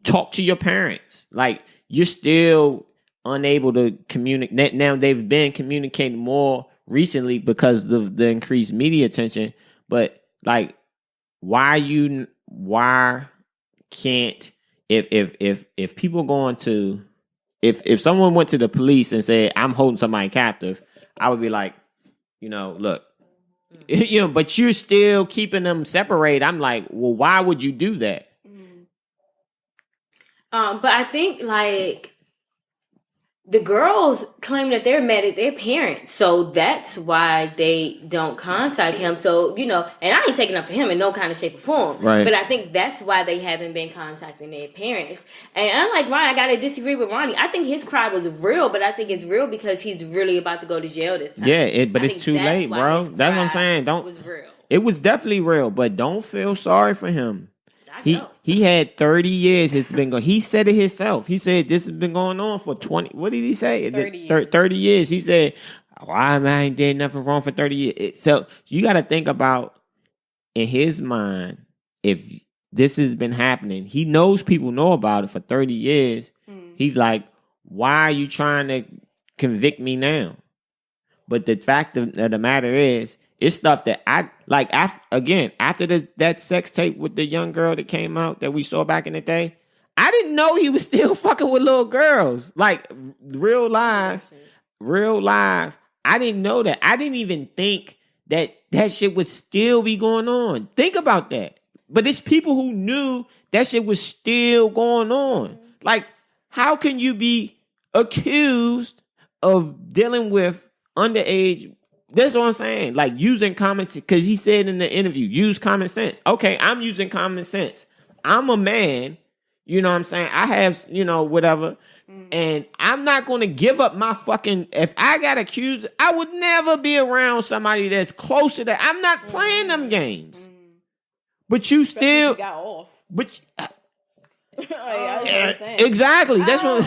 talk to your parents. Like, you're still unable to communicate. Now they've been communicating more recently because of the increased media attention, but like, why can't, if people going to, if someone went to the police and said, I'm holding somebody captive, I would be like, look, but you're still keeping them separated. I'm like, well, why would you do that? But I think like the girls claim that they're mad at their parents, so that's why they don't contact him. So, and I ain't taking up for him in no kind of shape or form. Right. But I think that's why they haven't been contacting their parents. And unlike Ronnie, I gotta disagree with Ronnie. I think his cry was real, but I think it's real because he's really about to go to jail this time. Yeah, but it's too late, bro. That's what I'm saying. It was real. It was definitely real, but don't feel sorry for him. He had 30 years. It's been going. He said it himself. He said this has been going on for 20. What did he say? 30 years. He said, "Why I ain't did nothing wrong for 30 years." So you got to think about, in his mind, if this has been happening, he knows people know about it for 30 years. He's like, "Why are you trying to convict me now?" But the fact of the matter is, it's stuff that I like. After that sex tape with the young girl that came out that we saw back in the day, I didn't know he was still fucking with little girls. Like, real life. I didn't know that. I didn't even think that shit would still be going on. Think about that. But it's people who knew that shit was still going on. Like, how can you be accused of dealing with underage? That's what I'm saying. Like, using common sense, because he said in the interview, use common sense. Okay, I'm using common sense. I'm a man, you know what I'm saying? I have, whatever. And I'm not going to give up my fucking, if I got accused, I would never be around somebody that's close to that. I'm not playing them games. But you still got off. But I understand. Exactly. That's what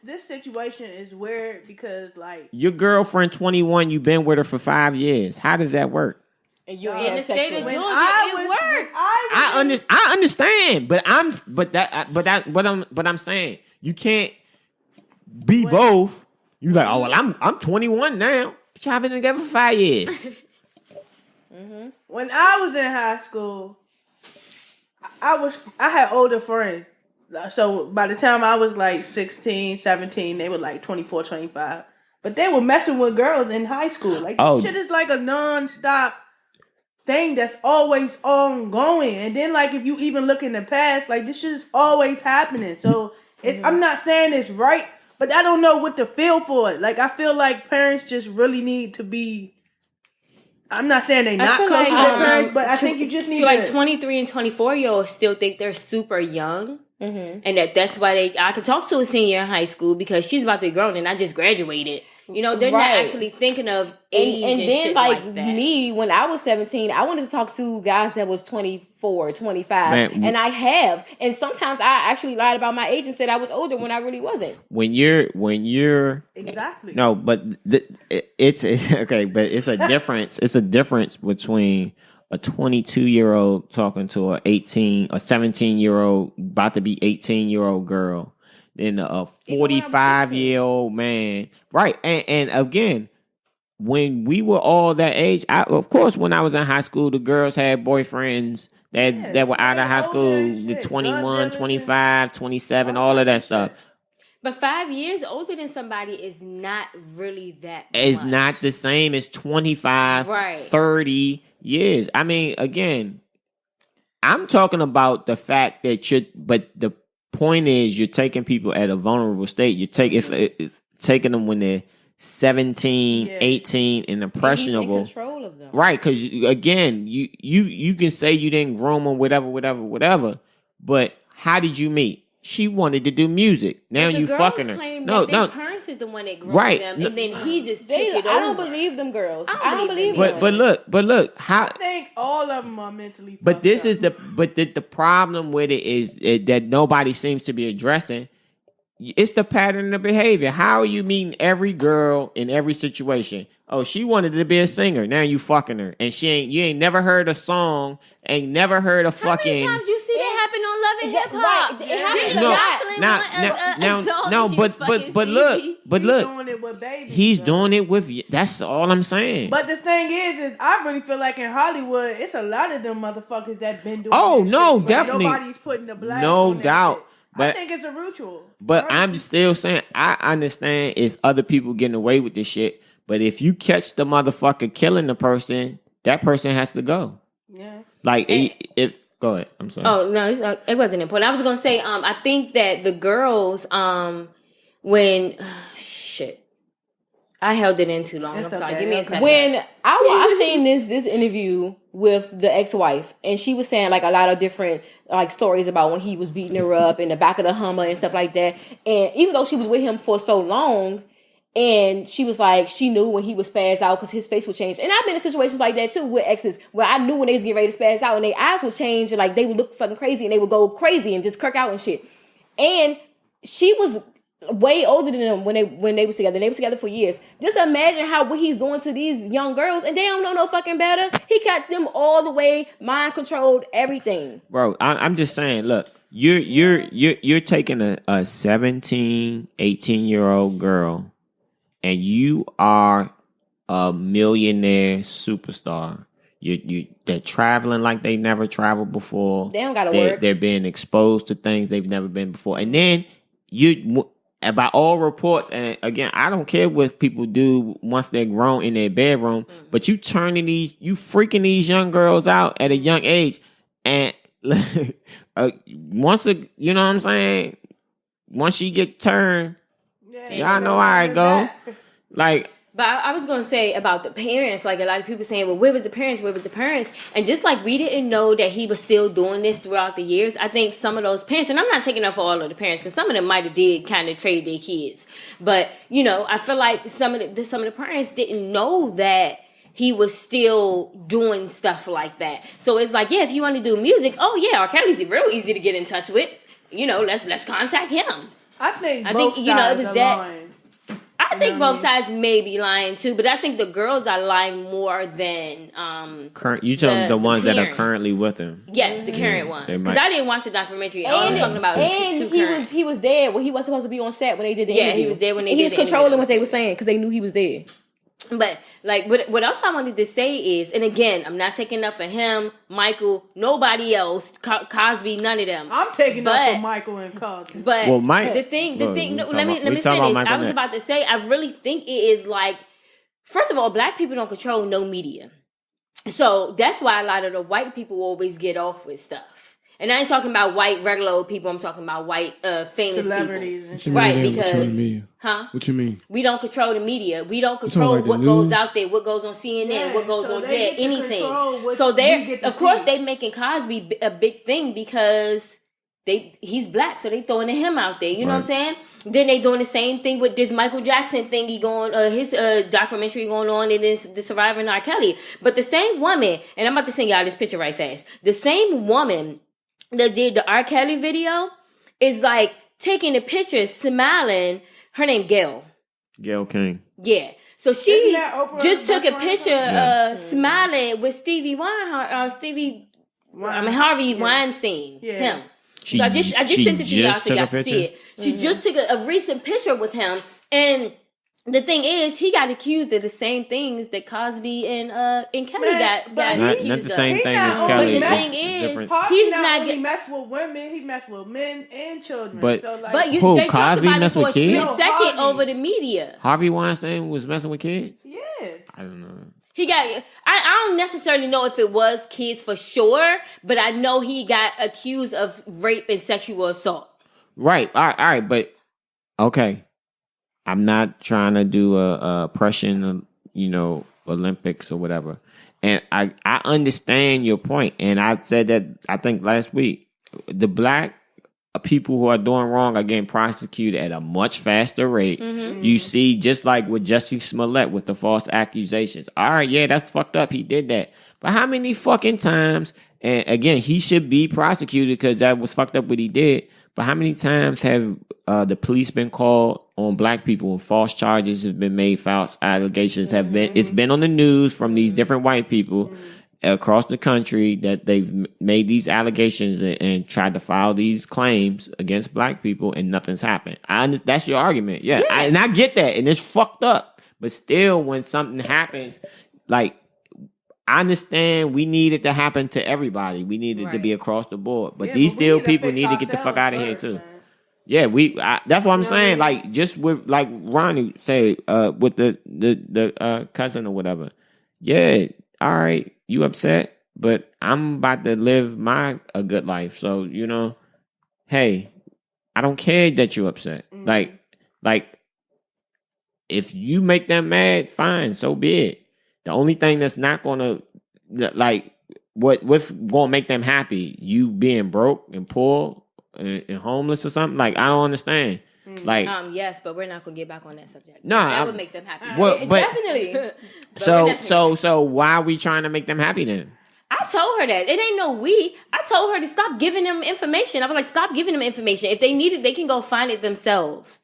this situation is weird because, like, your girlfriend 21, you've been with her for 5 years. How does that work? And you're in the state of Georgia, it worked. I understand, but I'm saying you can't be both. You like, oh well, I'm 21 now. But y'all been together for 5 years. When I was in high school, I had older friends. So by the time I was like 16, 17, they were like 24, 25. But they were messing with girls in high school. Like, this shit is like a non-stop thing that's always ongoing. And then, like, if you even look in the past, like, this shit is always happening. So I'm not saying it's right, but I don't know what to feel for it. Like, I feel like parents just really need to be... I'm not saying they not close to their parents, but I think you just need to... like 23 and 24-year-olds still think they're super young. And that's why I could talk to a senior in high school because she's about to be grown and I just graduated. They're not actually thinking of age and then shit like that. Me, when I was 17, I wanted to talk to guys that was 24, 25. Man, and I have. And sometimes I actually lied about my age and said I was older when I really wasn't. When you're exactly. No, but it's okay, but it's a difference. It's a difference between a 22-year-old talking to a 17-year-old about to be 18-year-old girl. Than a 45-year-old man. Right. And again, when we were all that age, of course, when I was in high school, the girls had boyfriends that were out of high school, the 21, 25, 27, all of that stuff. But 5 years older than somebody is not really that It's much. not the same as 25, Right. 30 years. I mean, again, I'm talking about the fact that but the point is you're taking people at a vulnerable state. It's taking them when they're 17, 18 and impressionable. And he's in control of them. Right, because again, you can say you didn't groom them, whatever. But how did you meet? She wanted to do music. Now you fucking her. No, their parents is the one that groomed them, and then he just took it over. I don't believe them girls. I don't believe them. But look, how I think all of them are mentally. But this is the problem with it is that nobody seems to be addressing. It's the pattern of behavior. How are you meeting every girl in every situation? Oh, she wanted to be a singer. Now you fucking her, and you ain't never heard a song, ain't never heard a fucking. How many times you see that happen on Love and Hip Hop? Right, but look, he's doing it with you. That's all I'm saying. But the thing is I really feel like in Hollywood, it's a lot of them motherfuckers that been doing. Oh no, shit, definitely. Nobody's putting the black. No on doubt. Shit. But I think it's a ritual. But I'm still saying I understand it's other people getting away with this shit. But if you catch the motherfucker killing the person, that person has to go. Yeah. Like go ahead. I'm sorry. Oh no, it wasn't important. I was gonna say I think that the girls when shit. I held it in too long. I'm sorry. Give me a second. When I seen this interview with the ex-wife, and she was saying like a lot of different like stories about when he was beating her up in the back of the Hummer and stuff like that. And even though she was with him for so long, and she was like, she knew when he was spaz out because his face would change. And I've been in situations like that too with exes where I knew when they was getting ready to spaz out and their eyes would change and like they would look fucking crazy and they would go crazy and just kirk out and shit. And she was way older than them when they was together. They was together for years. Just imagine what he's doing to these young girls, and they don't know no fucking better. He got them all the way mind controlled, everything. Bro, I'm just saying. Look, you're taking a 17, 18-year-old girl, and you are a millionaire superstar. They're traveling like they never traveled before. They don't gotta work. They're being exposed to things they've never been before, and then and by all reports, and again, I don't care what people do once they're grown in their bedroom, but you freaking these young girls out at a young age, and once you know what I'm saying, once she get turned, y'all know how it go. Like, but I was going to say about the parents, like a lot of people saying, well, where was the parents? And just like we didn't know that he was still doing this throughout the years, I think some of those parents, and I'm not taking up for all of the parents, because some of them might have did kind of trade their kids. But, you know, I feel like some of the parents didn't know that he was still doing stuff like that. So it's like, yeah, if you want to do music, oh yeah, R. Kelly's real easy to get in touch with. You know, let's contact him. I think you know, it was that. Lying. I think both sides may be lying too, but I think the girls are lying more than you tell the ones that are currently with him. Yes, the current ones. Because I didn't watch the documentary. All I'm talking about he was there when he was supposed to be on set when they did the interview. He was there when they did the interview. He was controlling what they were saying because they knew he was there. But like what else I wanted to say is, and again, I'm not taking up for him, Michael, nobody else, Cosby, none of them. I'm taking up for Michael and Cosby. But the thing. No, let me finish. I was about to say, I really think it is like, first of all, black people don't control no media, so that's why a lot of the white people always get off with stuff. And I ain't talking about white regular old people. I'm talking about white famous celebrities people. Right, because What you mean? We don't control the media. We don't control what goes out there, what goes on CNN, what goes on there, anything. So of course they making Cosby a big thing because he's black, so they throwing him out there. You know what I'm saying? Then they doing the same thing with this Michael Jackson thing. His documentary going on, and this the surviving R. Kelly. But the same woman, and I'm about to send y'all this picture right fast. The same woman that did the R. Kelly video is like taking the picture, smiling. Her name Gail King. Yeah. So she just took a picture smiling with Harvey Weinstein. Yeah. Him. So I just sent it to y'all so y'all can see it. She just took a recent picture with him, and the thing is, he got accused of the same things that Cosby and Kelly got accused not the same of. thing as Kelly. But the thing is, Cosby he's not not only mess with women, he mess with men and children. But- so like, But Who, they talked Cosby about it mess for with a split kids? second No, over the media. Harvey Weinstein was messing with kids? yeah. I don't know. He got. I don't necessarily know if it was kids for sure, but I know he got accused of rape and sexual assault. Right. All right. But okay. I'm not trying to do a Prussian, Olympics or whatever. And I understand your point. And I said that, I think last week, the black people who are doing wrong are getting prosecuted at a much faster rate. Mm-hmm. You see, just like with Jussie Smollett with the false accusations. All right, yeah, that's fucked up. He did that. But how many fucking times, and again, he should be prosecuted because that was fucked up what he did. But how many times have the police been called on black people and false charges have been made, false allegations have been, it's been on the news from these different white people across the country that they've made these allegations and tried to file these claims against black people and nothing's happened. That's your argument. Yeah. And I get that. And it's fucked up. But still, when something happens, like, I understand we need it to happen to everybody. We need it to be across the board. But these still people need to get the fuck out of here too. Man. Yeah, that's what I'm saying. Like, just with, like Ronnie say, with the cousin or whatever. Yeah, all right, you upset, but I'm about to live a good life. So, hey, I don't care that you're upset. Mm-hmm. Like, if you make them mad, fine, so be it. The only thing that's not gonna, like, what's gonna make them happy? You being broke and poor and homeless or something? Like, I don't understand. Like, yes, but we're not gonna get back on that subject. Nah, that would make them happy. But definitely. So why are we trying to make them happy then? I told her that. It ain't no we. I told her to stop giving them information. I was like, stop giving them information. If they need it, they can go find it themselves.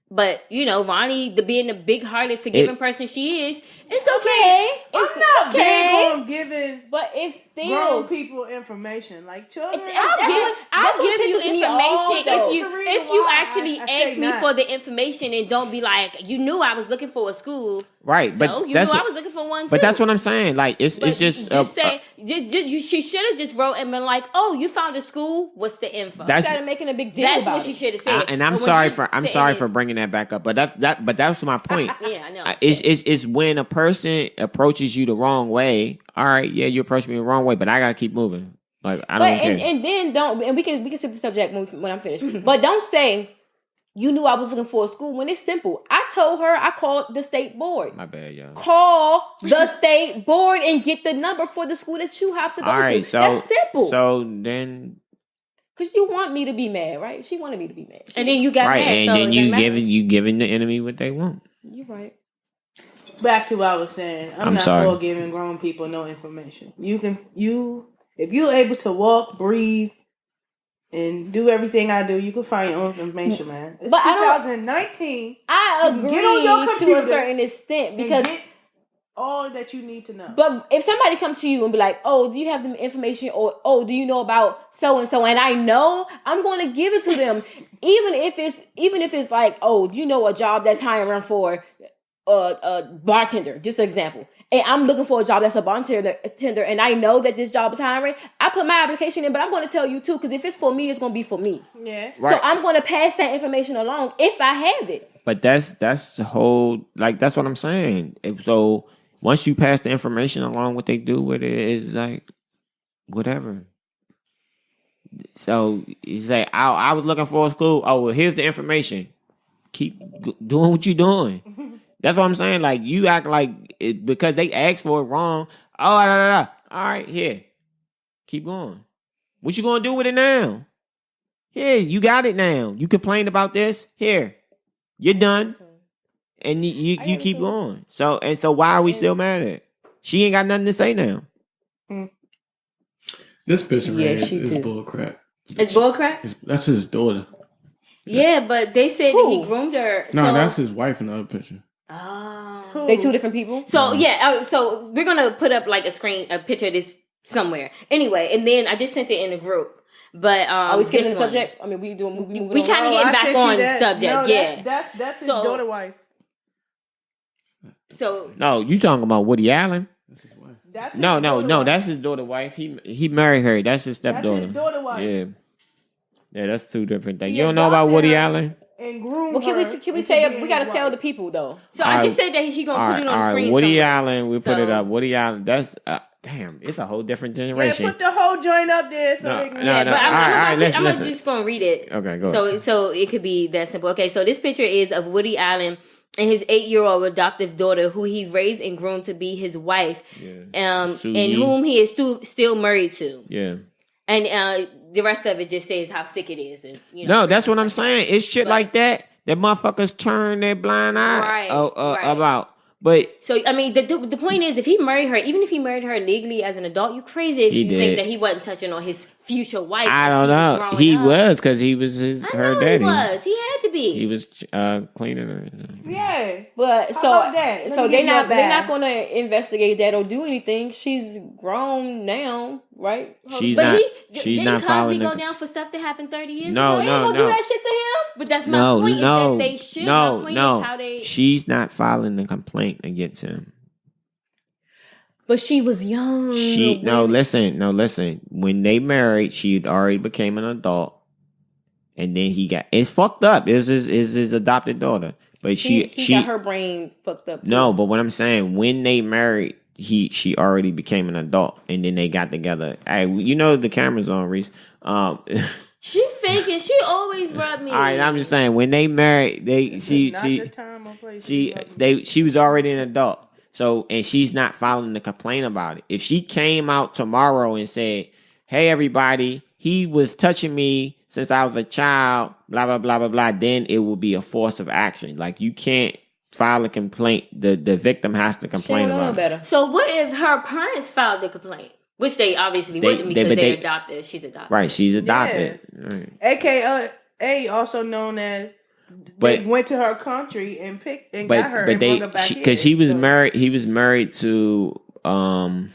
But, Ronnie, being the big-hearted, forgiving person she is, it's okay. I'm not big on giving, but it's still grown people information. Like children, I'll give you information if you actually ask me for the information and don't be like, you knew I was looking for a school. Right, but you knew I was looking for one too. But that's what I'm saying. Like, it's just she should have just wrote and been like, "Oh, you found a school. What's the info?" She started making a big deal. That's about what she should have said. And I'm sorry for bringing that back up. But that's my point. Yeah, I know. It's when a person approaches you the wrong way. All right, yeah, you approach me the wrong way, but I gotta keep moving. Like, I don't care. And then don't. And we can skip the subject when I'm finished. But don't say, you knew I was looking for a school when it's simple. I told her I called the state board. My bad, y'all. Call the state board and get the number for the school that you have to go to. So, that's simple. So then, because you want me to be mad, right? She wanted me to be mad. And then you got right, mad. And so then you giving the enemy what they want. You're right. Back to what I was saying. I'm not for giving grown people no information. If you're able to walk, breathe, and do everything I do, you can find your own information, man. It's but 2019. I agree get on your computer to a certain extent because get all that you need to know. But if somebody comes to you and be like, "Oh, do you have the information?" or "Oh, do you know about so and so?" and I know, I'm going to give it to them, even if it's like, "Oh, do you know a job that's hiring for a bartender?" Just an example. And I'm looking for a job that's a bartender, and I know that this job is hiring. I put my application in, but I'm going to tell you too, because if it's for me, it's going to be for me. Yeah. Right. So I'm going to pass that information along if I have it. But that's the whole, like, that's what I'm saying. So once you pass the information along, what they do with it is like whatever. So you say, I was looking for a school. Oh, well, here's the information. Keep doing what you're doing. That's what I'm saying. Like, you act like it, because they asked for it wrong. Oh, all right, here. Keep going. What you gonna do with it now? Here, you got it now. You complained about this. Here, you're done. And you keep going. So why are we still mad at it? She ain't got nothing to say now. This bitch, man, is bullcrap. It's bullcrap? That's his daughter. Yeah, but they said that he groomed her. No, that's his wife in the other picture. Oh. They two different people? So, so we're going to put up like a picture of this somewhere. Anyway, and then I just sent it in the group. But are we skipping the subject? I mean, we kind of getting back on the subject. That's his daughter wife. So No, you talking about Woody Allen? That's his wife. That's his No, daughter-wife. that's his daughter wife. He married her. That's his stepdaughter. That's his daughter wife. Yeah. Yeah, that's two different things. He You don't know about adopted Woody her Allen? And groomed Well, can her we into tell? being We got to his tell wife. the people though. So I just said that he gonna put it on the screen. Woody somewhere. Allen, we put it So- up. Woody Allen, that's damn. It's a whole different Yeah, generation. put the whole joint up there so No, they can. Yeah, no, but all right, I'm listen. just gonna read it. Okay, go ahead. So it could be that simple. Okay, so this picture is of Woody Allen and his 8-year-old adoptive daughter, who he raised and groomed to be his wife, Yeah. and Sugi. whom he is still married to. Yeah. And the rest of it just says how sick it is. And, No, that's what I'm saying. It's shit But- like that motherfuckers turn their blind eye Right. about. But So I mean, the point is, if he married her, even if he married her legally as an adult, you crazy if He you did. think that he wasn't touching on his future wife. I as don't she was know. growing He up. was because he was her daddy. He was. He had to be. He was cleaning her. Yeah. But How so about that? Let so me they're give you a not bath. going to investigate that or do anything. She's grown now, right? She's but not. he She's didn't not Cosby following go the. down for stuff that happened 30 years No, ago? They ain't gonna do that shit to him. But that's my No, point. Is no, that they should. no, my point no. is how they. She's not filing the complaint against him. But she was young. Listen. When they married, she had already became an adult, and then he got. It's fucked up. It's his adopted daughter, but He she got her brain fucked up. Too. No, but what I'm saying, when they married, she already became an adult, and then they got together. Hey, you know the camera's on, Reese. She faking. She always rubbed me. All right, I'm just saying when they married, she was already an adult. So, and she's not filing the complaint about it. If she came out tomorrow and said, "Hey, everybody, he was touching me since I was a child," blah blah blah blah blah, then it will be a force of action. Like you can't file a complaint. The victim has to complain She don't know about it. better. So what if her parents filed the complaint? Which they obviously wouldn't because they're adopted. She's adopted. Right, she's adopted. Right. AKA, also known as they went to her country and picked and got her and brought her back because he was married. He was married to an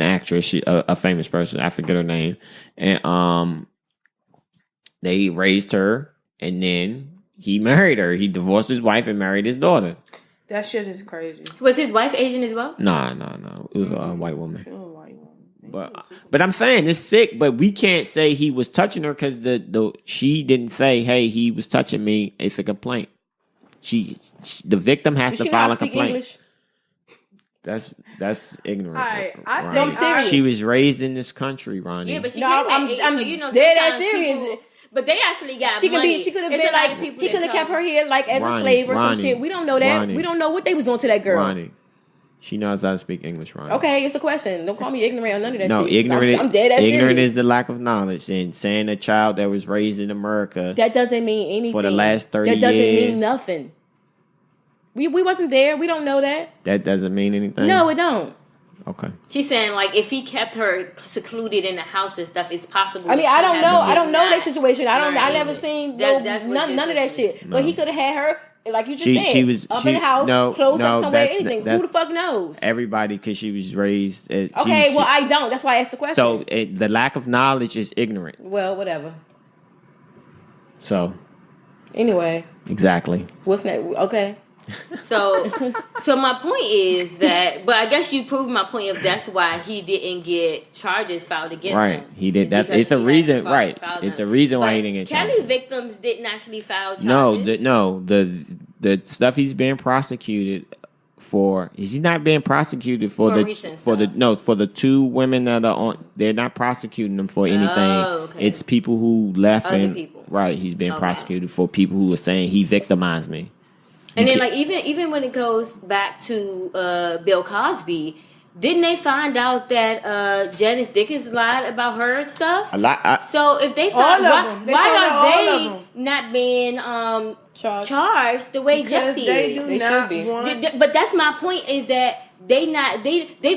actress, a famous person. I forget her name, and they raised her, and then he married her. He divorced his wife and married his daughter. That shit is crazy. Was his wife Asian as well? No. It was a white woman. But I'm saying it's sick. But we can't say he was touching her because she didn't say, "Hey, he was touching me." It's a complaint. The victim has to file a complaint. English? That's ignorant. I Ronnie. I'm serious. She was raised in this country, Ronnie. Yeah, but she No, could have I'm been Asian, so you know dead ass sometimes serious. people- But they actually got She could money. be. She could have It's been a lot like of people he that could have kept come. her here like as a Ronnie, slave or Ronnie, some shit. We don't know that. Ronnie. We don't know what they was doing to that girl. Ronnie. She knows how to speak English, Ronnie. Okay, it's a question. Don't call me ignorant or none of that No, shit. ignorant. I'm dead ass ignorant serious. is the lack of knowledge, and saying a child that was raised in America That doesn't mean anything. for the last 30 That doesn't years. mean nothing. We wasn't there. We don't know that. That doesn't mean anything. No, it don't. Okay. She's saying like if he kept her secluded in the house and stuff, it's possible. I mean, that I she don't had know. been I don't know that not situation. I learned never English. seen That's what none of that just- shit. No. But he could have had her, like you just She said, was- up she- in the house, no, closed up somewhere, that's- anything. that's- Who the fuck knows? Everybody, because she was raised. Okay, well, I don't. That's why I asked the question. So the lack of knowledge is ignorant. Well, whatever. So Anyway, exactly. what's next? Okay. So my point is that, but I guess you proved my point of that's why he didn't get charges filed against Right. him. He did. That's Because it's a he had reason. to Right. file It's them. a reason why he But didn't get Kelly charged. victims didn't actually file charges. The stuff he's being prosecuted for. He's not being prosecuted for recent stuff. for the two women that are on. They're not prosecuting them for anything. okay. It's people who left Other and people. right. He's being Okay. prosecuted for people who are saying he victimized me. And You then, can't- like, even when it goes back to Bill Cosby, didn't they find out that Janice Dickinson lied about her stuff? a lot. So if they All find, of why, them. They why found out all are of they them. not being Charged. charged the way Because Jesse they is? do They not should be. want. But that's my point is that they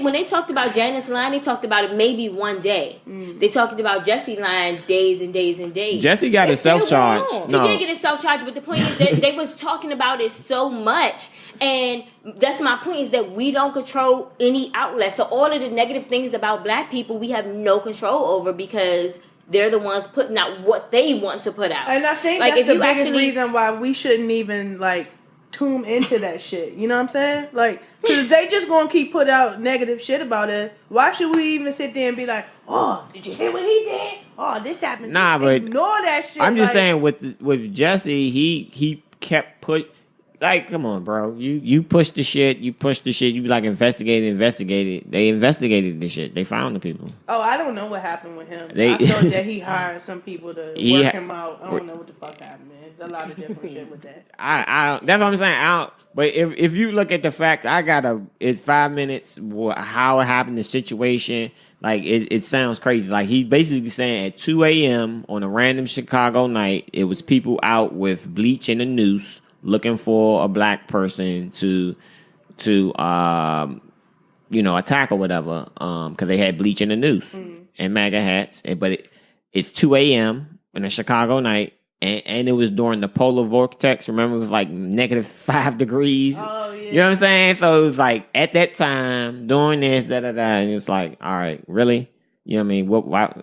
when they talked about Janice lying, they talked about it maybe one day. They talked about Jesse lying days and days and days. Jesse got They a self charge. still won't. No, He did get himself charged, but the point is that they was talking about it so much, and that's my point is that we don't control any outlet. So all of the negative things about black people, we have no control over because they're the ones putting out what they want to put out. And I think Like, that's if the you biggest actually- reason why we shouldn't even like tune into that shit. You know what I'm saying? Like, because they just gonna keep put out negative shit about it. Why should we even sit there and be like, oh, did you hear what he did? Oh, this happened. Nah, but ignore that shit. I'm just saying with Jesse, he kept like, come on, bro. You push the shit. You be like, investigate. They investigated the shit. They found the people. Oh, I don't know what happened with him. I thought that he hired some people to work him out. I don't know what the fuck happened, man. There's a lot of different shit with that. I that's what I'm saying. But if you look at the facts, it's 5 minutes. How it happened, the situation. Like, it sounds crazy. Like, he basically saying at 2 a.m. on a random Chicago night, it was people out with bleach and a noose looking for a black person to attack or whatever, because they had bleach and a noose and MAGA hats. But it's 2 a.m. on a Chicago night, and it was during the polar vortex. Remember, it was like -5 degrees. Oh, yeah. You know what I'm saying? So it was like, at that time, doing this, and it was like, all right, really? You know what I mean? Why?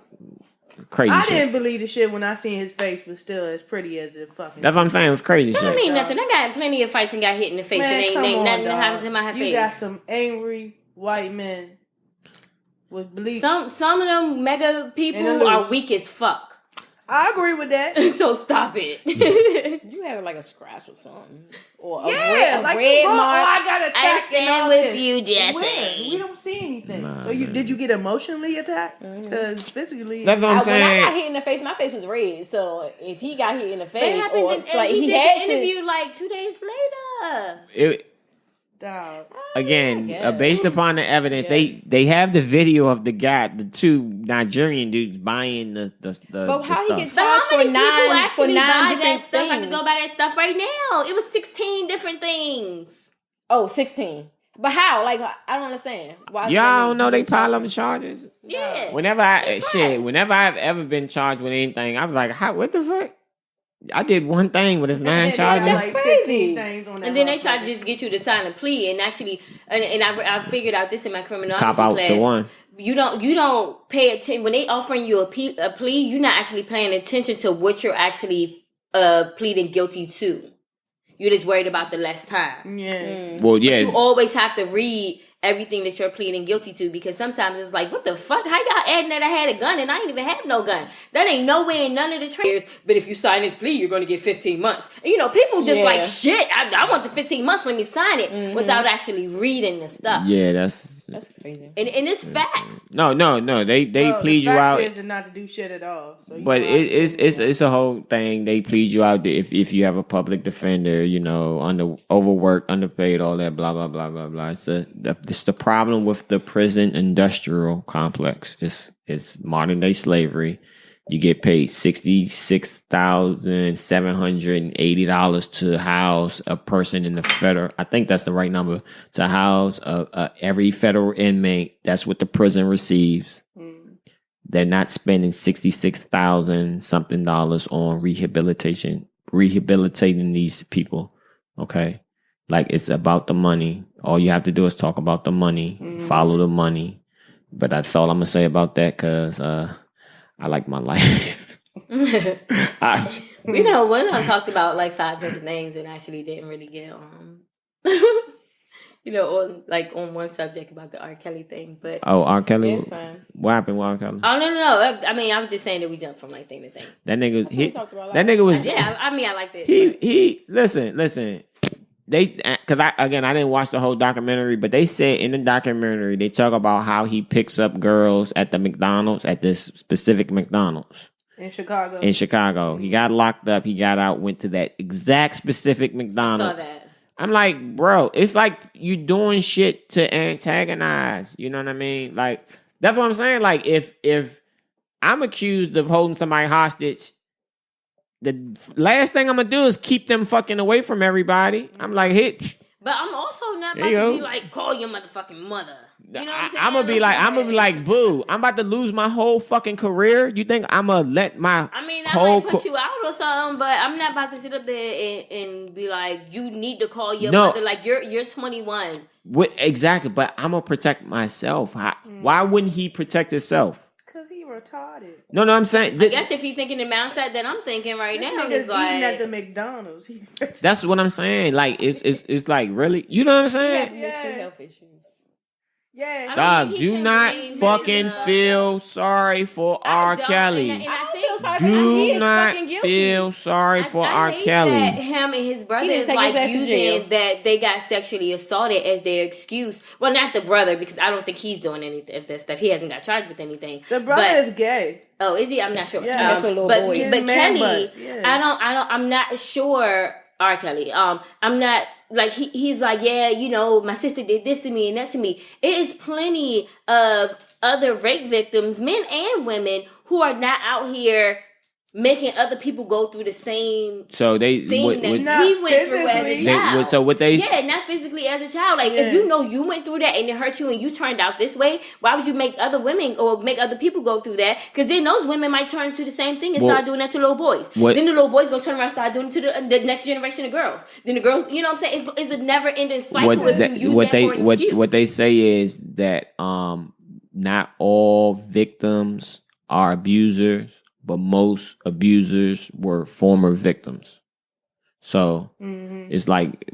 Crazy I shit. didn't believe the shit when I seen his face was still as pretty as it fucking. That's what I'm saying. It was crazy shit. That don't mean nothing. I got plenty of fights and got hit in the face, Man, and come ain't on, nothing dog. happened to my face. You got some angry white men with bleach. Some of them mega people And are weak as fuck. I agree with that. So stop it. You have like a scratch or something, or a red like mark. I got attacked. I stand with you, Jesse. Where? We don't see anything. Nah, So man. did you get emotionally attacked? Because physically, That's what I'm When I saying. got hit in the face, my face was red. So if he got hit in the It face, happened, or and like he did had the to, interview like 2 days later. dog. Again, Yeah, I guess. based upon the evidence, Yes. they have the video of the two Nigerian dudes buying the But how stuff. he gets But how charged many for people nine actually buy that different stuff? things? I could go buy that stuff right now. It was 16 different things. Oh, 16. But how? Like, I don't understand. Why? Y'all don't know they pile up charges. Yeah. Whenever I've ever been charged with anything, I was like, what the fuck? I did one thing with his 9 charges. That's crazy. And then they try to just get you to sign a plea, and actually, and I figured out this in my criminology Cop out class. the one. You don't pay attention when they offering you a plea. You're not actually paying attention to what you're actually pleading guilty to. You're just worried about the less time. Yeah. Well, yeah. You always have to read everything that you're pleading guilty to, because sometimes it's like, what the fuck? How y'all adding that I had a gun and I didn't even have no gun? That ain't nowhere in none of the triggers. But if you sign this plea, you're going to get 15 months. And, people just like, shit, I want the 15 months when you sign it without actually reading the stuff. Yeah, that's crazy. And it's facts. no. They plead you out. Is not to do shit at all. So But it's a whole thing. They plead you out if you have a public defender, overworked, underpaid, all that, blah blah blah blah blah. It's the problem with the prison industrial complex. It's modern day slavery. You get paid $66,780 to house a person in the federal. I think that's the right number, to house every federal inmate. That's what the prison receives. They're not spending $66,000 something on rehabilitating these people. Okay, like, it's about the money. All you have to do is talk about the money, follow the money. But that's all I'm gonna say about that, because I like my life. One I talked about like 5 different things and actually didn't really get on. on one subject about the R. Kelly thing, but R. Kelly. It's fine. What happened with R. Kelly? oh no. I mean, I was just saying that we jumped from like thing to thing. That nigga. We talked about That nigga was. Yeah, I mean, I like this. He listen. Because I didn't watch the whole documentary, but they said in the documentary they talk about how he picks up girls at the McDonald's, at this specific McDonald's in Chicago. He got locked up. He got out, went to that exact specific McDonald's. I saw that. I'm like, bro, it's like you doing shit to antagonize. You know what I mean? Like, that's what I'm saying. Like, if I'm accused of holding somebody hostage, the last thing I'm gonna do is keep them fucking away from everybody. I'm like, hit. But I'm also not about to be like, call your motherfucking mother. You know what I'm saying? I'm gonna be like, boo. I'm about to lose my whole fucking career. You think I'm gonna let my? I mean, I might put you out or something, but I'm not about to sit up there and be like, you need to call your mother. Like, you're 21. Exactly, but I'm gonna protect myself. Why wouldn't he protect himself? Because he retarded. No, I'm saying. I guess if you're thinking the mindset that I'm thinking right This now, nigga's it's like eating at the McDonald's. That's what I'm saying. Like it's like really, you know what I'm saying? Mental health issues. Yeah. I don't Dog, think he do can not bring fucking his, feel sorry for R. don't, Kelly. and I think Do not feel sorry for R. hate Kelly. that him and his brother didn't is take his like ass to jail. using that they got sexually assaulted as their excuse. Well, not the brother, because I don't think he's doing anything of that stuff. He hasn't got charged with anything. The brother But- is gay. Oh, is he? I'm not sure. Yeah, that's what little but, boys. But His man Kenny, butt, yeah. I'm not sure. R. Kelly. I'm not like he's like, yeah, you know, my sister did this to me and that to me. It is plenty of other rape victims, men and women, who are not out here making other people go through the same So they thing that Not he went through as a physically. child. so what they Yeah, not physically as a child. Like, if Yeah. you know you went through that and it hurt you and you turned out this way, why would you make other women or make other people go through that? Because then those women might turn into the same thing and start doing that to little boys. What- Then the little boys gonna turn around and start doing it to the next generation of girls. Then the girls, you know what I'm saying? It's a never ending cycle if you use that for an excuse. what they say is that not all victims are abusers, but most abusers were former victims. So it's like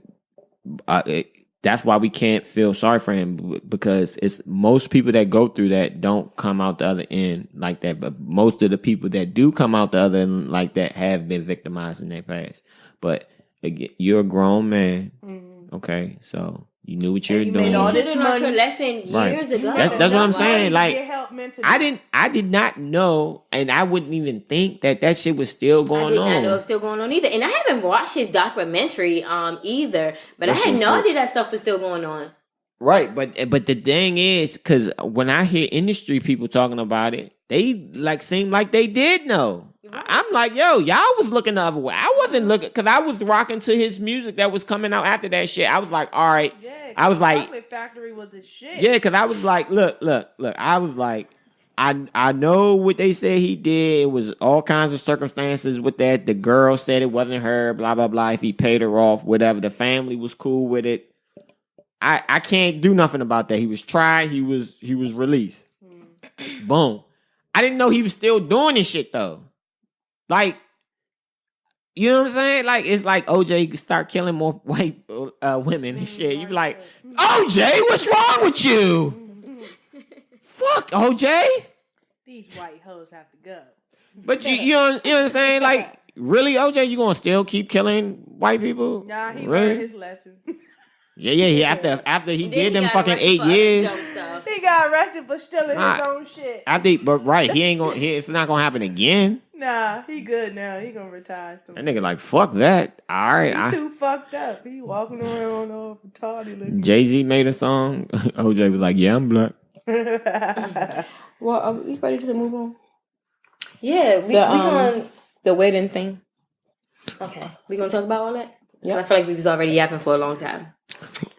that's why we can't feel sorry for him, because it's most people that go through that don't come out the other end like that. But most of the people that do come out the other end like that have been victimized in their past. But again, you're a grown man, okay? So you knew what you were you doing. made all You this should have learned your money. lesson Right. years ago. That's what I'm saying. Like, Get help mentally. I did not know, and I wouldn't even think that shit was still I going did not know on. it's still going on either. And I haven't watched his documentary either. But I That's had just no it. idea that stuff was still going on. Right, but the thing is, because when I hear industry people talking about it, they like seem like they did know. Right. I'm like, yo, y'all was looking the other way. I wasn't looking, because I was rocking to his music that was coming out after that shit. I was like, all right. Yeah, I was like, Chocolate Factory was a shit. yeah, because I was like, look. I was like, I know what they said he did. It was all kinds of circumstances with that. The girl said it wasn't her, blah, blah, blah. If he paid her off, whatever. The family was cool with it. I can't do nothing about that. He was tried. He was released. Boom. I didn't know he was still doing this shit though. Like, you know what I'm saying? Like, it's like OJ start killing more white women and shit. You be like, OJ, what's wrong with you? Fuck OJ. These white hoes have to go. But you know what I'm saying? Like, really, OJ, you gonna still keep killing white people? Nah, he really? learned his lesson. Yeah. After he Then did them got fucking arrested 8 for other years. dumb stuff. He got arrested for stealing Nah. his own shit. But right, he ain't gonna. It's not gonna happen again. Nah, he good now. He gonna retire. That nigga like, fuck that. All right, He too fucked up. He walking around all retarded looking. Jay-Z made a song. OJ was like, yeah, I'm black. Well, are we ready to move on? Yeah, we gonna... The wedding thing. Okay, we gonna talk about all that? Yep. I feel like we was already yapping for a long time.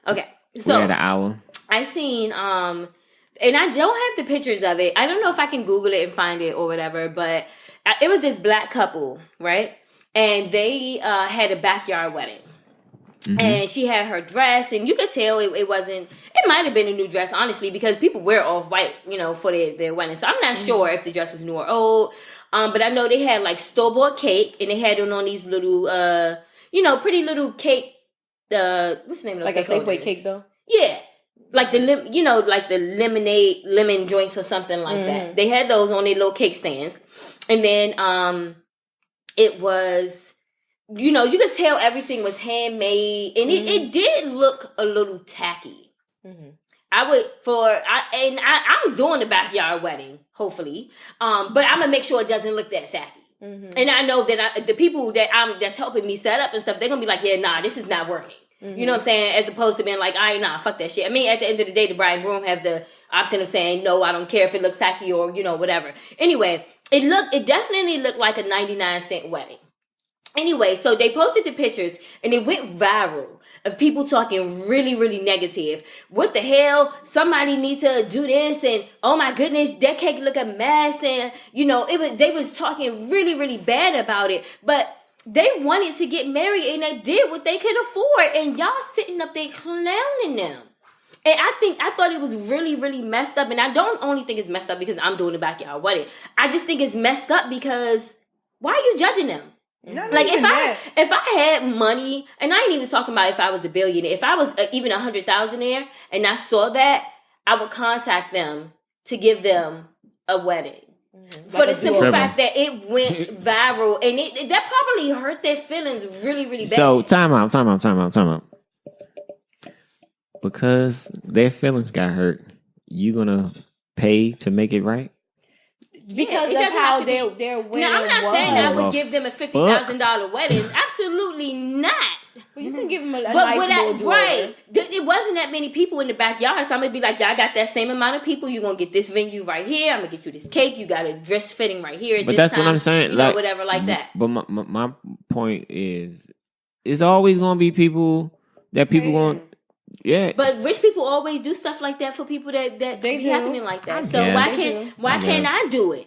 Okay, We so had an hour. I seen and I don't have the pictures of it. I don't know if I can Google it and find it or whatever, but it was this black couple, right? And they had a backyard wedding. Mm-hmm. And she had her dress, and you could tell it wasn't, it might have been a new dress, honestly, because people wear off white, you know, for their wedding. So I'm not sure if the dress was new or old. But I know they had like store-bought cake, and they had it on these little, pretty little cake, what's the name of those Like a cake Safeway holders? cake, though? Yeah. Like like the lemon joints or something like that. They had those on their little cake stands. And then it was, you could tell everything was handmade, and it did look a little tacky. Mm-hmm. I'm doing the backyard wedding, hopefully. But I'm gonna make sure it doesn't look that tacky. Mm-hmm. And I know that the people that's helping me set up and stuff, they're gonna be like, yeah, nah, this is not working. Mm-hmm. You know what I'm saying? As opposed to being like, fuck that shit. I mean, at the end of the day, the bride and groom have the option of saying, no, I don't care if it looks tacky or, whatever. Anyway, it definitely looked like a 99-cent wedding. Anyway, so they posted the pictures, and it went viral of people talking really, really negative. What the hell? Somebody need to do this, and oh my goodness, that cake look a mess, and they was talking really, really bad about it. But they wanted to get married, and they did what they could afford, and y'all sitting up there clowning them. And I thought it was really, really messed up. And I don't only think it's messed up because I'm doing a backyard wedding. I just think it's messed up because why are you judging them? Like if I had money, and I ain't even talking about if I was a billionaire. If I was even 100,000 and I saw that, I would contact them to give them a wedding. For the simple fact that it went viral, and that probably hurt their feelings really, really bad. So time out. Because their feelings got hurt, you gonna pay to make it right? Because of how their wedding. No, I'm not saying that I would give them a $50,000 wedding. Absolutely not. But you can give them a nice little right. It wasn't that many people in the backyard, so I'm gonna be like, I got that same amount of people. You're gonna get this venue right here. I'm gonna get you this cake. You got a dress fitting right here. But that's what I'm saying. Like, whatever, like that. But my point is, it's always gonna be people that people want. Yeah, but rich people always do stuff like that for people that they be happening like that. So why can't I do it?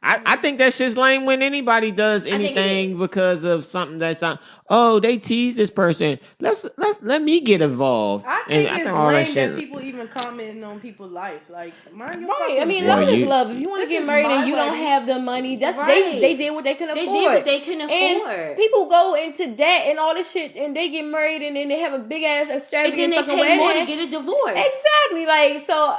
I think that shit's lame when anybody does anything because of something that's they tease this person. Let me get involved. I think it's lame that people even commenting on people's life. Like, mind your right. I mean, love is love. If you want to get married and you don't have the money, that's they did what they can afford. They did what they can afford. And people go into debt and all this shit, and they get married, and then they have a big ass extravagant fucking wedding. And then they pay more to get a divorce. Exactly. Like, so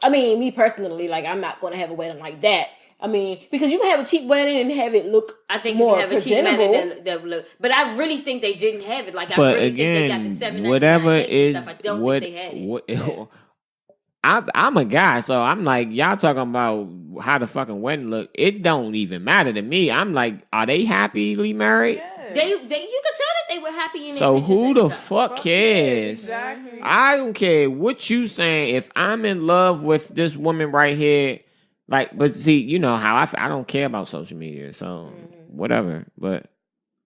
I mean, me personally, like, I'm not going to have a wedding like that. I mean, because you can have a cheap wedding and have it look more presentable. A cheap wedding that look. But I really think they didn't have it. Like, I really think they got the $799 whatever is stuff. I don't think they had it. I'm a guy, so I'm like, y'all talking about how the fucking wedding look. It don't even matter to me. I'm like, are they happily married? Yeah. They you could tell that they were happy in their so who the stuff. fuck cares? Exactly. I don't care what you saying. If I'm in love with this woman right here. Like, but see, you know how I don't care about social media, so whatever. But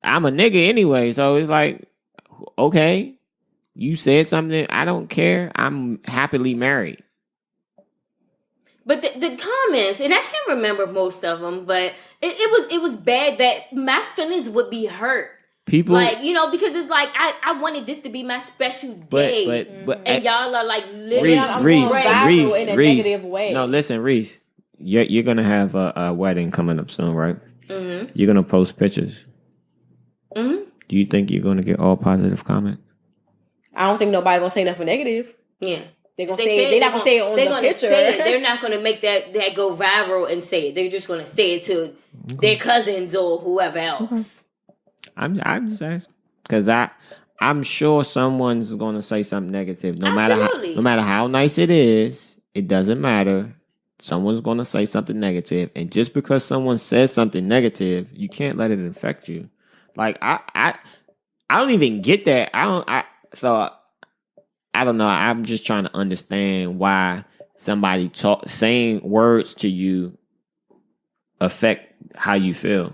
I'm a nigga anyway, so it's like, okay, you said something, I don't care. I'm happily married. But the comments, and I can't remember most of them, but it was bad that my feelings would be hurt. People, like, you know, because it's like I wanted this to be my special day, but and y'all are like living Reese, in a negative way. No, listen, Reese. You're gonna have a wedding coming up soon, right? Mm-hmm. You're gonna post pictures. Mm-hmm. Do you think you're gonna get all positive comments? I don't think nobody gonna say nothing negative. Yeah, they're not gonna say it on the picture. They're not gonna make that go viral and say it. They're just gonna say it to their cousins or whoever else. Okay. I'm just asking because I'm sure someone's gonna say something negative. No matter how nice it is, it doesn't matter. Someone's going to say something negative, and just because someone says something negative, you can't let it affect you. Like I don't even get that. So I don't know. I'm just trying to understand why somebody saying words to you affect how you feel.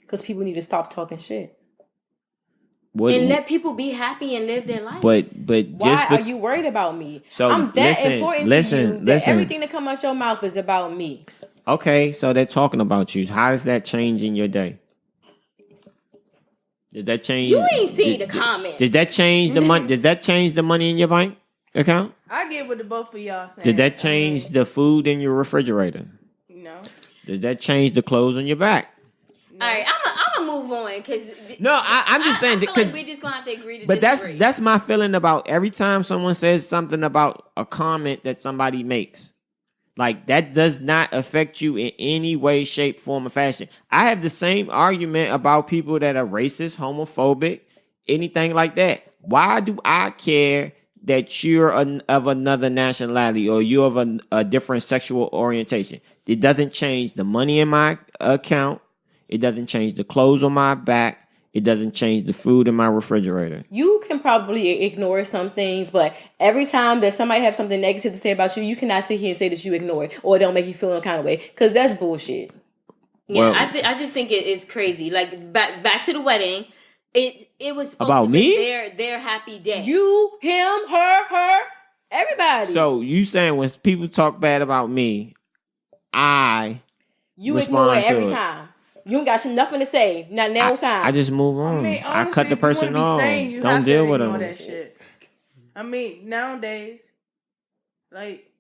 Because people need to stop talking shit. And let people be happy and live their life. But why are you worried about me? So I'm that important to you that everything that comes out your mouth is about me. Okay, so they're talking about you. How is that changing your day? Did that change? You ain't see the comment. Did that change the money? Did that change the money in your bank account? I get what the both of y'all saying. Did that change the food in your refrigerator? No. Did that change the clothes on your back? All right, I'm gonna move on because I'm just saying I feel like we're just gonna have to agree to but disagree. that's my feeling about every time someone says something about a comment that somebody makes. Like, that does not affect you in any way, shape, form, or fashion. I have the same argument about people that are racist, homophobic, anything like that. Why do I care that you're of another nationality or you're of a different sexual orientation? It doesn't change the money in my account. It doesn't change the clothes on my back. It doesn't change the food in my refrigerator. You can probably ignore some things, but every time that somebody has something negative to say about you, you cannot sit here and say that you ignore it or it don't make you feel any kind of way, because that's bullshit. Yeah, well, I just think it's crazy. Like, back to the wedding, it was supposed about to me? be their happy day. You, him, her, everybody. So you saying when people talk bad about me, you ignore it every time. You ain't got nothing to say. Not now time. I just move on. I cut the person off. Don't deal with them. I mean, nowadays, like,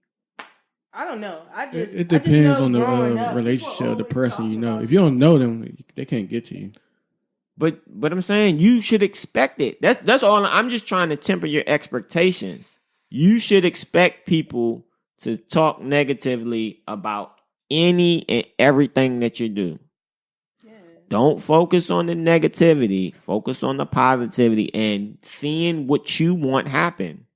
I don't know. It depends on the relationship of the person you know. If you don't know them, they can't get to you. But I'm saying you should expect it. That's all. I'm just trying to temper your expectations. You should expect people to talk negatively about any and everything that you do. Yeah. Don't focus on the negativity. Focus on the positivity and seeing what you want happen.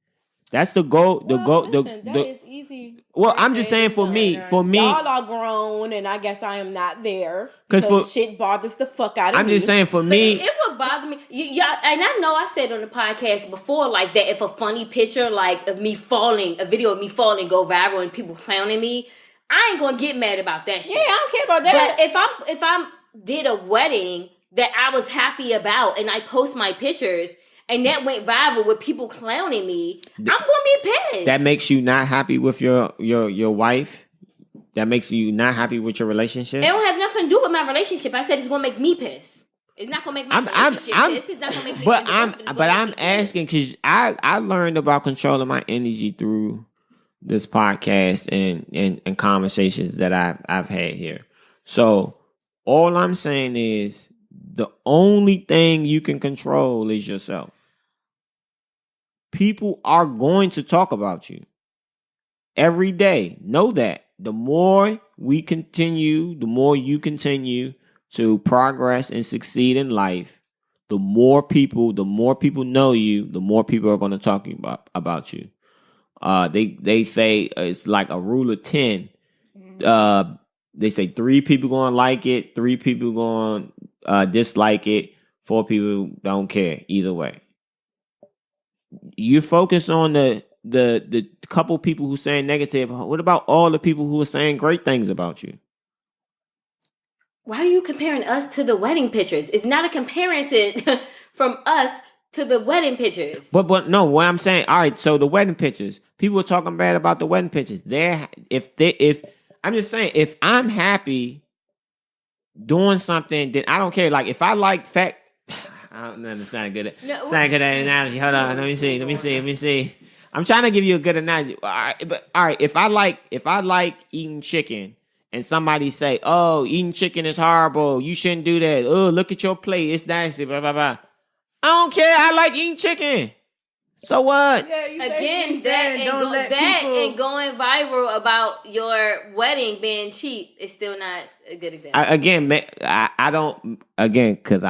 That's the goal. That is easy. Well, I'm just saying for me, y'all are grown, and I guess I am not there because shit bothers the fuck out of me. I'm just saying for me, it would bother me. Y'all, and I know I said on the podcast before, like that if a funny picture, like of me falling, a video of me falling, go viral and people clowning me, I ain't gonna get mad about that shit. Yeah, I don't care about that. But if I did a wedding that I was happy about and I post my pictures. And that went viral with people clowning me. I'm gonna be pissed. That makes you not happy with your wife. That makes you not happy with your relationship. It don't have nothing to do with my relationship. I said it's gonna make me pissed. It's not gonna make my relationship pissed. It's not gonna make me. But I'm asking because I learned about controlling my energy through this podcast and conversations that I've had here. So all I'm saying is the only thing you can control is yourself. People are going to talk about you every day. Know that. The more we continue, the more you continue to progress and succeed in life, the more people know you, the more people are going to talk about you. They say it's like a rule of 10. They say 3 people going to like it, 3 people going to dislike it, 4 people don't care either way. You focus on the couple people who saying negative. What about all the people who are saying great things about you? Why are you comparing us to the wedding pictures? It's not a comparison from us to the wedding pictures. But no, what I'm saying, all right, so the wedding pictures, people are talking bad about the wedding pictures. If I'm just saying, if I'm happy doing something, then I don't care. Like if I like fat. I don't know. It's not good. It's not a good analogy. Hold on. Let me see. I'm trying to give you a good analogy. All right. If I like eating chicken, and somebody say, "Oh, eating chicken is horrible. You shouldn't do that. Oh, look at your plate. It's nasty." Blah blah blah. I don't care. I like eating chicken. So what? Yeah, again, and going viral about your wedding being cheap is still not a good example. I don't. Again, because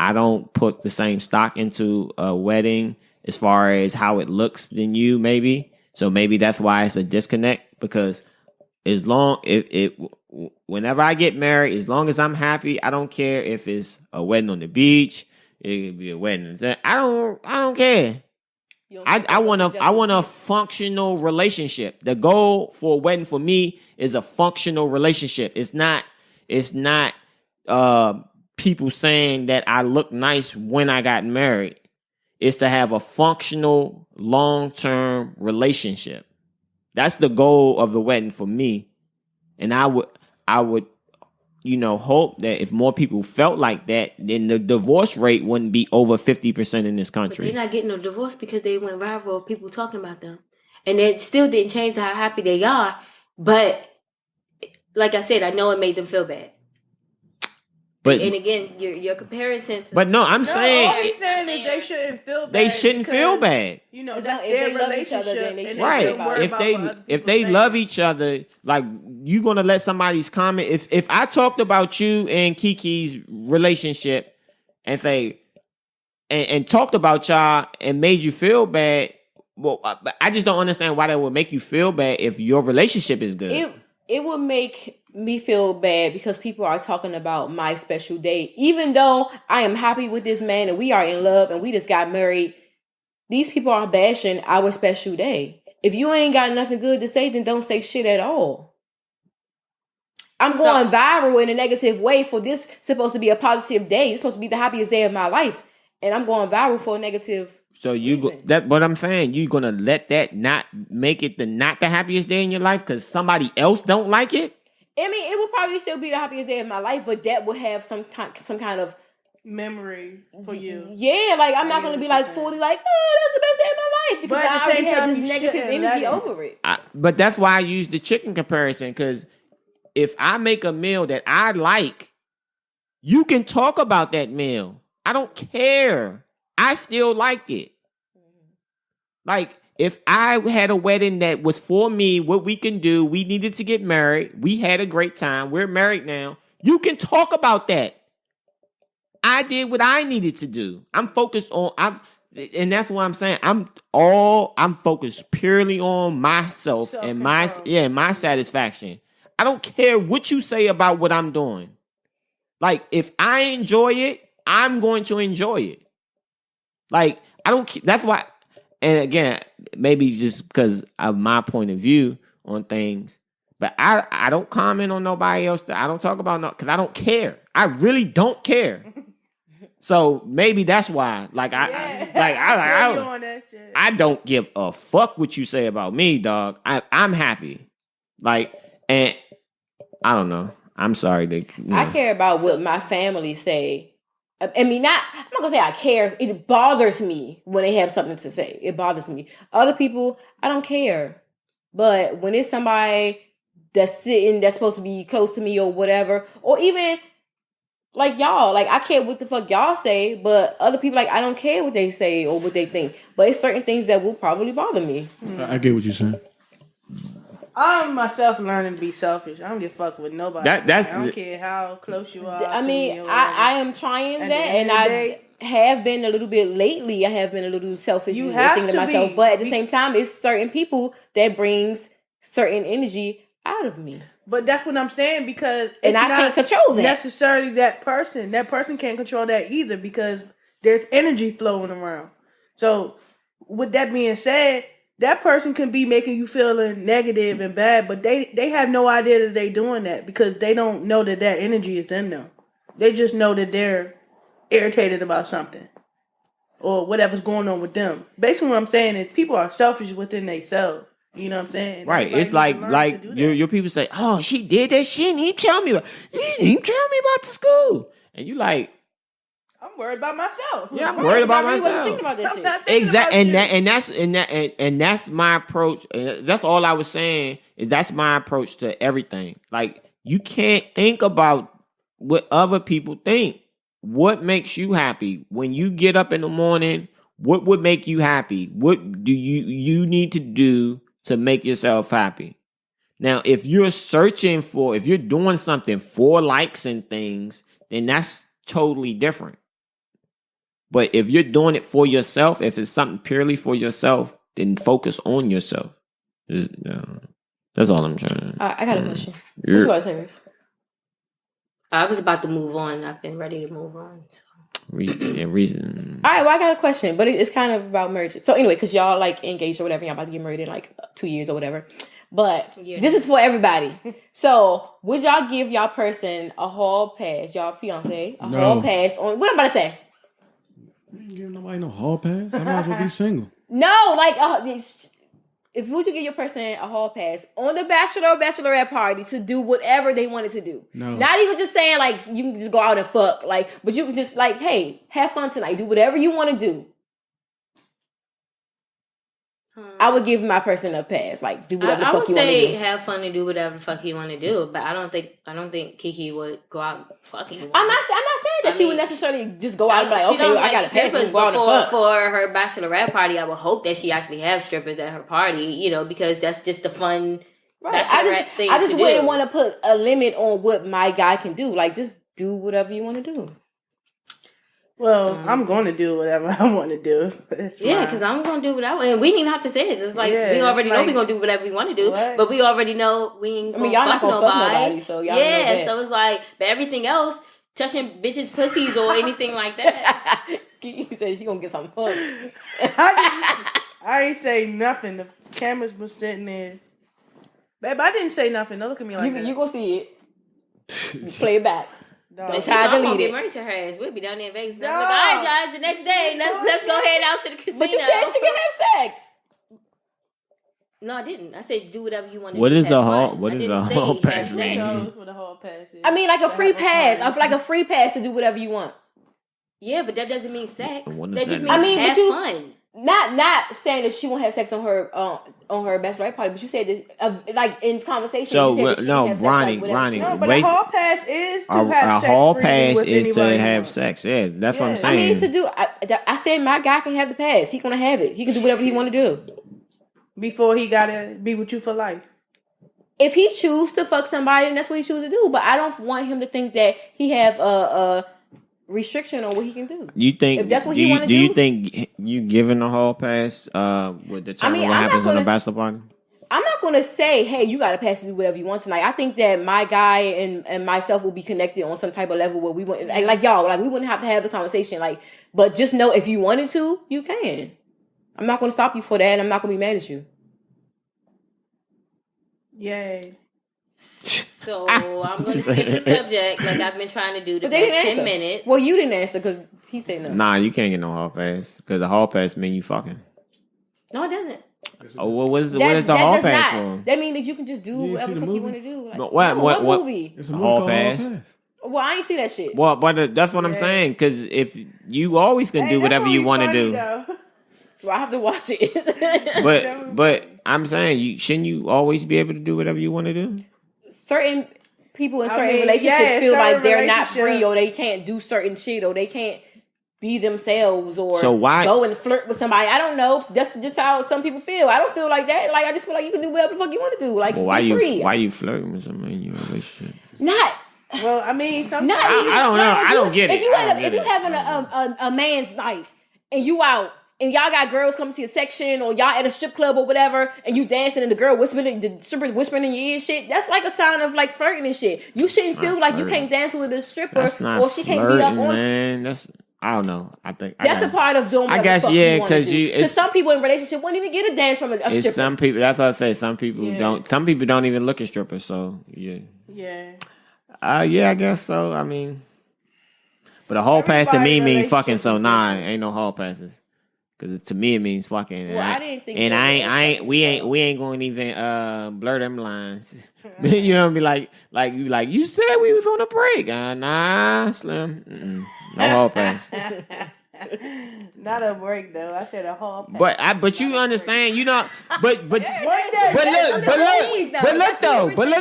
I don't put the same stock into a wedding as far as how it looks than you, maybe. So maybe that's why it's a disconnect, because whenever I get married, as long as I'm happy, I don't care if it's a wedding on the beach, it could be a wedding. I don't care. I want a functional relationship. The goal for a wedding for me is a functional relationship. It's not people saying that I look nice when I got married. It's to have a functional, long-term relationship. That's the goal of the wedding for me. And I would, hope that if more people felt like that, then the divorce rate wouldn't be over 50% in this country. But they're not getting no divorce because they went viral, people talking about them. And it still didn't change how happy they are. But like I said, I know it made them feel bad. But, and again, your comparison to... But no, I'm saying... All I'm saying is they shouldn't feel bad. They shouldn't feel bad. You know, that's their relationship. If they love each other, like, you going to let somebody's comment... If I talked about you and Kiki's relationship and say... And talked about y'all and made you feel bad, well, I just don't understand why that would make you feel bad if your relationship is good. It would make me feel bad because people are talking about my special day. Even though I am happy with this man and we are in love and we just got married, these people are bashing our special day. If you ain't got nothing good to say, then don't say shit at all. I'm going viral in a negative way for this supposed to be a positive day. It's supposed to be the happiest day of my life. And I'm going viral for a negative So what I'm saying, you gonna let that not make it not the happiest day in your life because somebody else don't like it? I mean, it would probably still be the happiest day of my life, but that would have some kind of memory for you. Yeah, like I'm not gonna be like 40, like, oh, that's the best day of my life because But at I the already same had time, this you negative shouldn't energy let it. over it. But that's why I use the chicken comparison, because if I make a meal that I like, you can talk about that meal. I don't care. I still like it. Like, if I had a wedding that was for me, what we can do, we needed to get married. We had a great time. We're married now. You can talk about that. I did what I needed to do. I'm focused on, and that's what I'm saying. I'm focused purely on myself and my satisfaction. I don't care what you say about what I'm doing. Like, if I enjoy it, I'm going to enjoy it. Like, I don't, that's why, and again, maybe just because of my point of view on things, but I don't comment on nobody else. I don't talk about because I don't care. I really don't care. So maybe that's why. Like I don't give a fuck what you say about me, dog. I'm happy. Like, and I don't know. I'm sorry that I care about what my family say. I mean, I'm not gonna say I care. It bothers me when they have something to say. It bothers me. Other people, I don't care. But when it's somebody that's supposed to be close to me or whatever, or even like y'all, like I care what the fuck y'all say, but other people, like I don't care what they say or what they think. But it's certain things that will probably bother me. I get what you're saying. I'm myself learning to be selfish. I don't give a fuck with nobody. I don't care how close you are. I mean, I am trying that, and I have been a little bit lately. I have been a little selfish and thinking to myself, but at the same time, it's certain people that brings certain energy out of me. But that's what I'm saying, because and I can't control that necessarily. That person can't control that either, because there's energy flowing around. So, with that being said, that person can be making you feeling negative and bad, but they have no idea that they're doing that, because they don't know that energy is in them. They just know that they're irritated about something or whatever's going on with them. Basically, what I'm saying is people are selfish within themselves. You know what I'm saying? Right. It's like your people say, "Oh, she did that shit. You didn't tell me about the school." And you like, I'm worried about myself. Yeah, I'm worried about myself. I wasn't thinking about this shit. Exactly, and that's my approach. That's all I was saying is that's my approach to everything. Like, you can't think about what other people think. What makes you happy when you get up in the morning? What would make you happy? What do you need to do to make yourself happy? Now, if you're doing something for likes and things, then that's totally different. But if you're doing it for yourself, if it's something purely for yourself, then focus on yourself. That's all I'm trying. I got a question. What you want to say, Rex? I was about to move on. I've been ready to move on. So. Reason. All right, well, I got a question, but it's kind of about marriage. So anyway, because y'all like engaged or whatever, y'all about to get married in like 2 years or whatever. But this is for everybody. So would y'all give y'all person a hall pass, y'all fiance, hall pass on what I'm about to say? You ain't giving nobody no hall pass. I might as well be single. No, like if would you give your person a hall pass on the bachelor or bachelorette party to do whatever they wanted to do? No. Not even just saying like you can just go out and fuck, like, but you can just like, hey, have fun tonight, do whatever you want to do. I would give my person a pass, like do whatever the fuck you want to do. I would say have fun and do whatever the fuck you want to do, but I don't think Kiki would go out and fucking. I'm not saying that she would necessarly just go out and be like, okay, I got a pass and go out and fuck. For her bachelorette party, I would hope that she actually have strippers at her party, because that's just the fun bachelorette thing. I just wouldn't want to put a limit on what my guy can do. Like, just do whatever you want to do. Well, I'm going to do whatever I want to do. Yeah, because I'm going to do what I want. And we didn't even have to say it. It's like, we already know we're going to do whatever we want to do. What? But we already know we ain't going to fuck nobody. So y'all know that. So it's like, but everything else, touching bitches' pussies or anything like that. He said she going to get some fun. I ain't say nothing. The cameras was sitting there. Babe, I didn't say nothing. Don't look at me like that. You going to see it. Play it back. But I'm gonna get married to her ass. We'll be down there in Vegas. No. I'm like, all right, guys, the next day, let's go head out to the casino. But you said she can have sex. No, I didn't. I said do whatever you want to do. What is a hall pass? I mean, like a free pass. I feel like a free pass to do whatever you want. Yeah, but that doesn't mean sex. That just means have fun. Not saying that she won't have sex on her bachelorette party, but you said that like in conversation. So you said that no, have Ronnie, sex, No, but a hall pass is to have sex. A hall freely pass with is to anybody have else. sex. Yeah, that's what I'm saying. I mean, it's to do. I said my guy can have the pass. He gonna have it. He can do whatever he want to do. Before he gotta be with you for life. If he choose to fuck somebody, then that's what he choose to do. But I don't want him to think that he have a restriction on what he can do. You think if that's what he want to do? Do you think you giving a hall pass would determine what happens on the bachelor party? I'm not going to say, hey, you got to pass to do whatever you want tonight. I think that my guy and myself will be connected on some type of level where we wouldn't, like y'all, like we wouldn't have to have the conversation. Like, but just know if you wanted to, you can. I'm not going to stop you for that, and I'm not going to be mad at you. Yay. So I'm going to skip the subject like I've been trying to do the past 10 minutes. Well, you didn't answer because he said no. Nah, you can't get no hall pass because the hall pass mean you fucking. No, it doesn't. Oh, well, what is the hall pass for? That means that you can just do whatever the fuck you want to do. Like, what movie? It's a hall pass. Well, I ain't see that shit. Well, but that's what I'm saying because if you always can do whatever you want to do. Well, I have to watch it. but I'm saying shouldn't you always be able to do whatever you want to do? Certain people in certain relationships feel like they're not free, or they can't do certain shit, or they can't be themselves, or go and flirt with somebody. I don't know. That's just how some people feel. I don't feel like that. Like I just feel like you can do whatever the fuck you want to do. Like why free. Why you flirting with somebody in your relationship? Not. Well, I mean, I don't know. I don't get it. If you having a man's night and you out. And y'all got girls coming to your section, or y'all at a strip club or whatever, and you dancing and the girl whispering, the stripper whispering in your ear, shit. That's like a sign of like flirting and shit. You shouldn't feel like you can't dance with a stripper, or she can't beat up on. Man, I don't know. I think that's a part of doing. I guess because some people in relationship won't even get a dance from a stripper. Some people. That's what I say. Some people don't. Some people don't even look at strippers. So yeah. Yeah. Yeah, I guess so. I mean, but a hall pass to me means fucking. So ain't no hall passes. Cause to me it means fucking. Well, I didn't think. And we ain't going to even blur them lines. You know, be like you said we was on a break. Nah, Slim. No hall pass. Not a break though. I said a hall pass. But you understand, you know. But look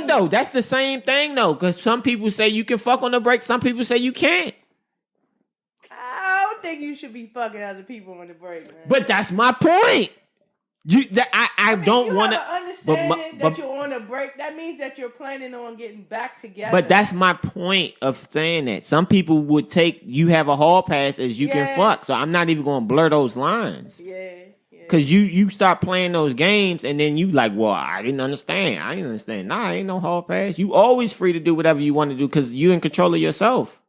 though. That's the same thing though. Cause some people say you can fuck on a break. Some people say you can't. I don't think you should be fucking other people on the break, man. But that's my point. I don't want to understand that you're on a break. That means that you're planning on getting back together. But that's my point of saying that. Some people would take you have a hall pass as you can fuck. So I'm not even going to blur those lines. Yeah. Because you start playing those games and then you like, well, I didn't understand. Nah, ain't no hall pass. You always free to do whatever you want to do because you're in control of yourself.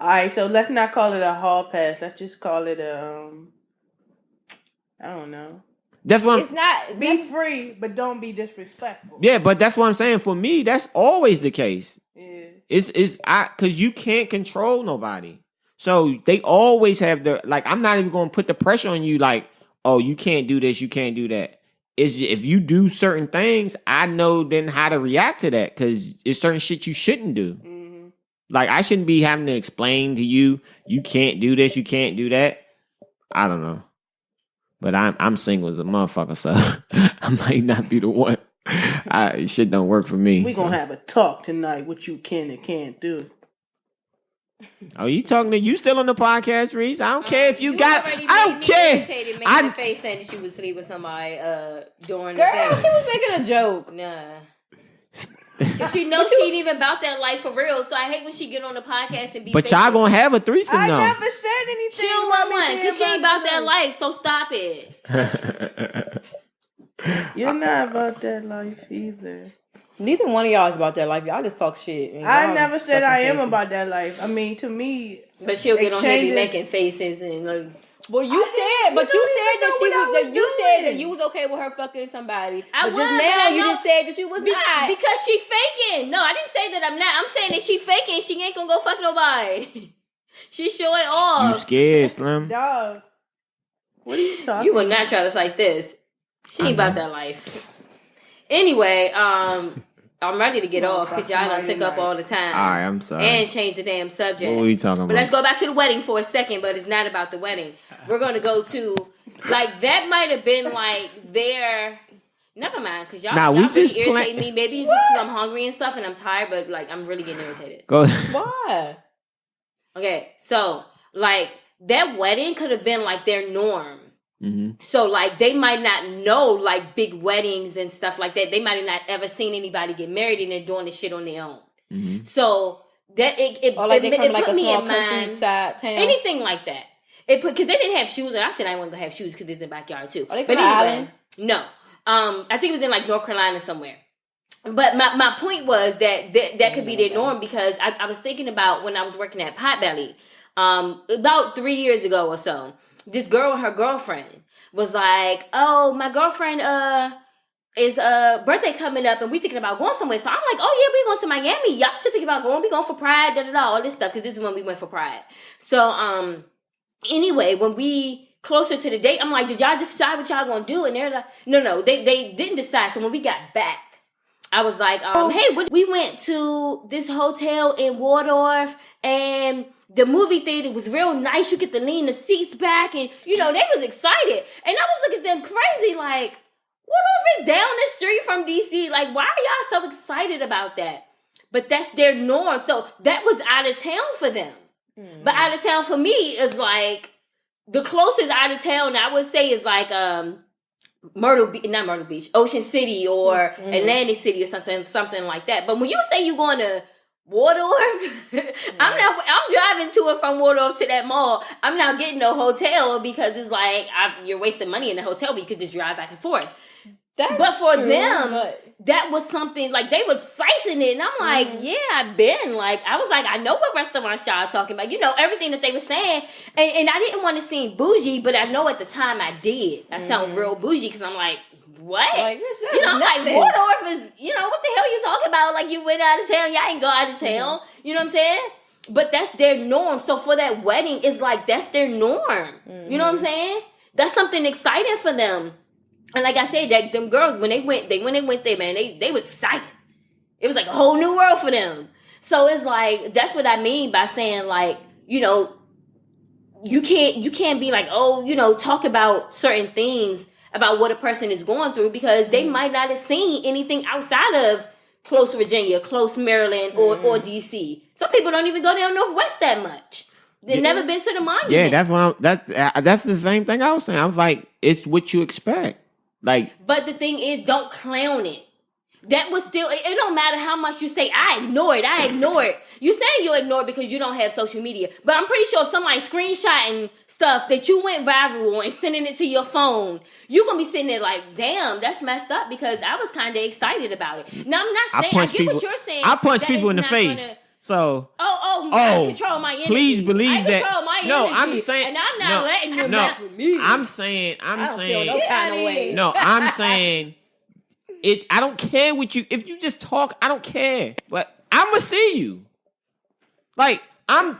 All right, so let's not call it a hall pass. Let's just call it a, I don't know. That's what it's not. Be free, but don't be disrespectful. Yeah, but that's what I'm saying. For me, that's always the case. Yeah. Because you can't control nobody. So they always have I'm not even going to put the pressure on you like, oh, you can't do this, you can't do that. If you do certain things, I know then how to react to that because it's certain shit you shouldn't do. Mm-hmm. Like, I shouldn't be having to explain to you, you can't do this, you can't do that. I don't know. But I'm single as a motherfucker, so I might not be the one. Shit don't work for me. We're going to have a talk tonight, what you can and can't do. Oh, you talking to you still on the podcast, Reese? I don't care if you got. I don't care. Making the face saying that you would sleep with somebody during the day. Girl, she was making a joke. Nah. Cause she knows she ain't even about that life for real. So I hate when she get on the podcast and be. But y'all gonna have a threesome though. I never said anything. She don't want one because she ain't about that life. So stop it. You're not about that life either. Neither one of y'all is about that life. Y'all just talk shit. I never said I am about that life. I mean, to me. But she'll get on here and be making faces and like. Well, you said that you was okay with her fucking somebody. But just now you just said that you was not. Because she faking. No, I didn't say that I'm not. I'm saying that she faking. She ain't gonna go fuck nobody. She show it off. You scared, Slim? Dog. What are you talking You will not try to slice this. She ain't about that life. Anyway, I'm ready to get off because y'all done took up all the time. All right, I'm sorry. And change the damn subject. What were you talking about? But let's go back to the wedding for a second, but it's not about the wedding. We're going to go to Like that might have been like their. Never mind, because y'all, Nah, y'all we just really irritate me. Maybe it's just because I'm hungry and stuff, and I'm tired. But like, I'm really getting irritated. Go. Why? Okay, so like that wedding could have been like their norm. Mm-hmm. So like they might not know like big weddings and stuff like that. They might have not ever seen anybody get married and they're doing this shit on their own. Mm-hmm. So that it or like they come it like put a me small in mind countryside town. anything like that. It put because they didn't have shoes and I said I wasn't gonna have shoes because it's in the backyard too. Are they but from anyway, no. I think it was in like North Carolina somewhere. But my point was that could be their norm because I was thinking about when I was working at Potbelly about 3 years ago or so. This girl and her girlfriend was like, "Oh, my girlfriend is birthday coming up and we thinking about going somewhere." So I'm like, "Oh yeah, we going to Miami. Y'all should think about going. We going for Pride, all this stuff because this is when we went for Pride." So anyway, when we closer to the date, I'm like, "Did y'all decide what y'all gonna do?" And they're like, "No, they didn't decide." So when we got back, I was like, "Hey, we went to this hotel in Waldorf and the movie theater was real nice. You get to lean the seats back and, they was excited." And I was looking at them crazy like, Waldorf is down the street from D.C. Like, why are y'all so excited about that? But that's their norm. So that was out of town for them. Mm-hmm. But out of town for me is like, the closest out of town I would say is like not Myrtle Beach, Ocean City or Atlantic City or something like that. But when you say you're going to Waldorf, I'm driving to and from Waldorf to that mall. I'm not getting no hotel because it's like you're wasting money in the hotel, but you could just drive back and forth. But for them, that was something like they was slicing it, and I'm like, yeah, I've been like, I was like, I know what restaurants y'all talking about, everything that they were saying, and I didn't want to seem bougie, but I know at the time I did. I sound real bougie because I'm like, what? Like, I'm like, Waldorf is, what the hell you talking about? Like you went out of town, y'all ain't go out of town. You know what I'm saying? But that's their norm. So for that wedding, it's like that's their norm. You know what I'm saying? That's something exciting for them. And like I said, that them girls when they went there, man, they was excited. It was like a whole new world for them. So it's like that's what I mean by saying like, you can't be like, talk about certain things about what a person is going through because they might not have seen anything outside of close Virginia, close Maryland, or DC. Some people don't even go down Northwest that much. They've never been to the monument. Yeah, that's the same thing I was saying. I was like, it's what you expect. Like, but the thing is, don't clown it. That was still, it don't matter how much you say, I ignore it. You saying you ignore it because you don't have social media. But I'm pretty sure if somebody's screenshotting stuff that you went viral and sending it to your phone, you're going to be sitting there like, damn, that's messed up because I was kind of excited about it. Now, I'm not saying, I get what you're saying. I punch people in the face. So, I control my energy. Please believe that. I control my energy. No, I'm saying, and I'm not letting you mess with me. I'm saying, I don't feel no kind of way. No, I'm saying, I don't care what you, if you just talk, I don't care. But I'm gonna see you. Like, but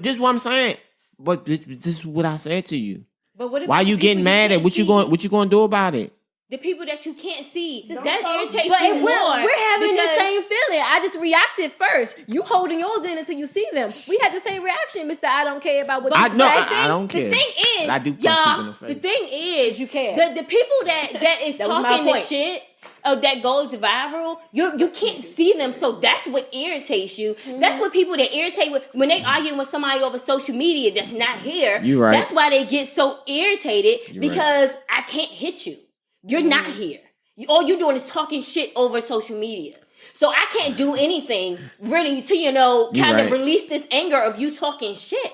this is what I'm saying. But this is what I said to you. But what why you getting mad at what you going to do about it? The people that you can't see, that irritates you more. We're having the same feeling. I just reacted first. You holding yours in until you see them. We had the same reaction, Mr. I don't care about what you say. I don't care. The thing is, I do y'all, the thing is, you care. The people that is talking this shit, that goes viral, you can't see them, so that's what irritates you. Mm-hmm. That's what people that irritate when they arguing with somebody over social media that's not here. You're right. That's why they get so irritated because I can't hit you. You're not here. All you're doing is talking shit over social media. So I can't do anything really to, kind of release this anger of you talking shit.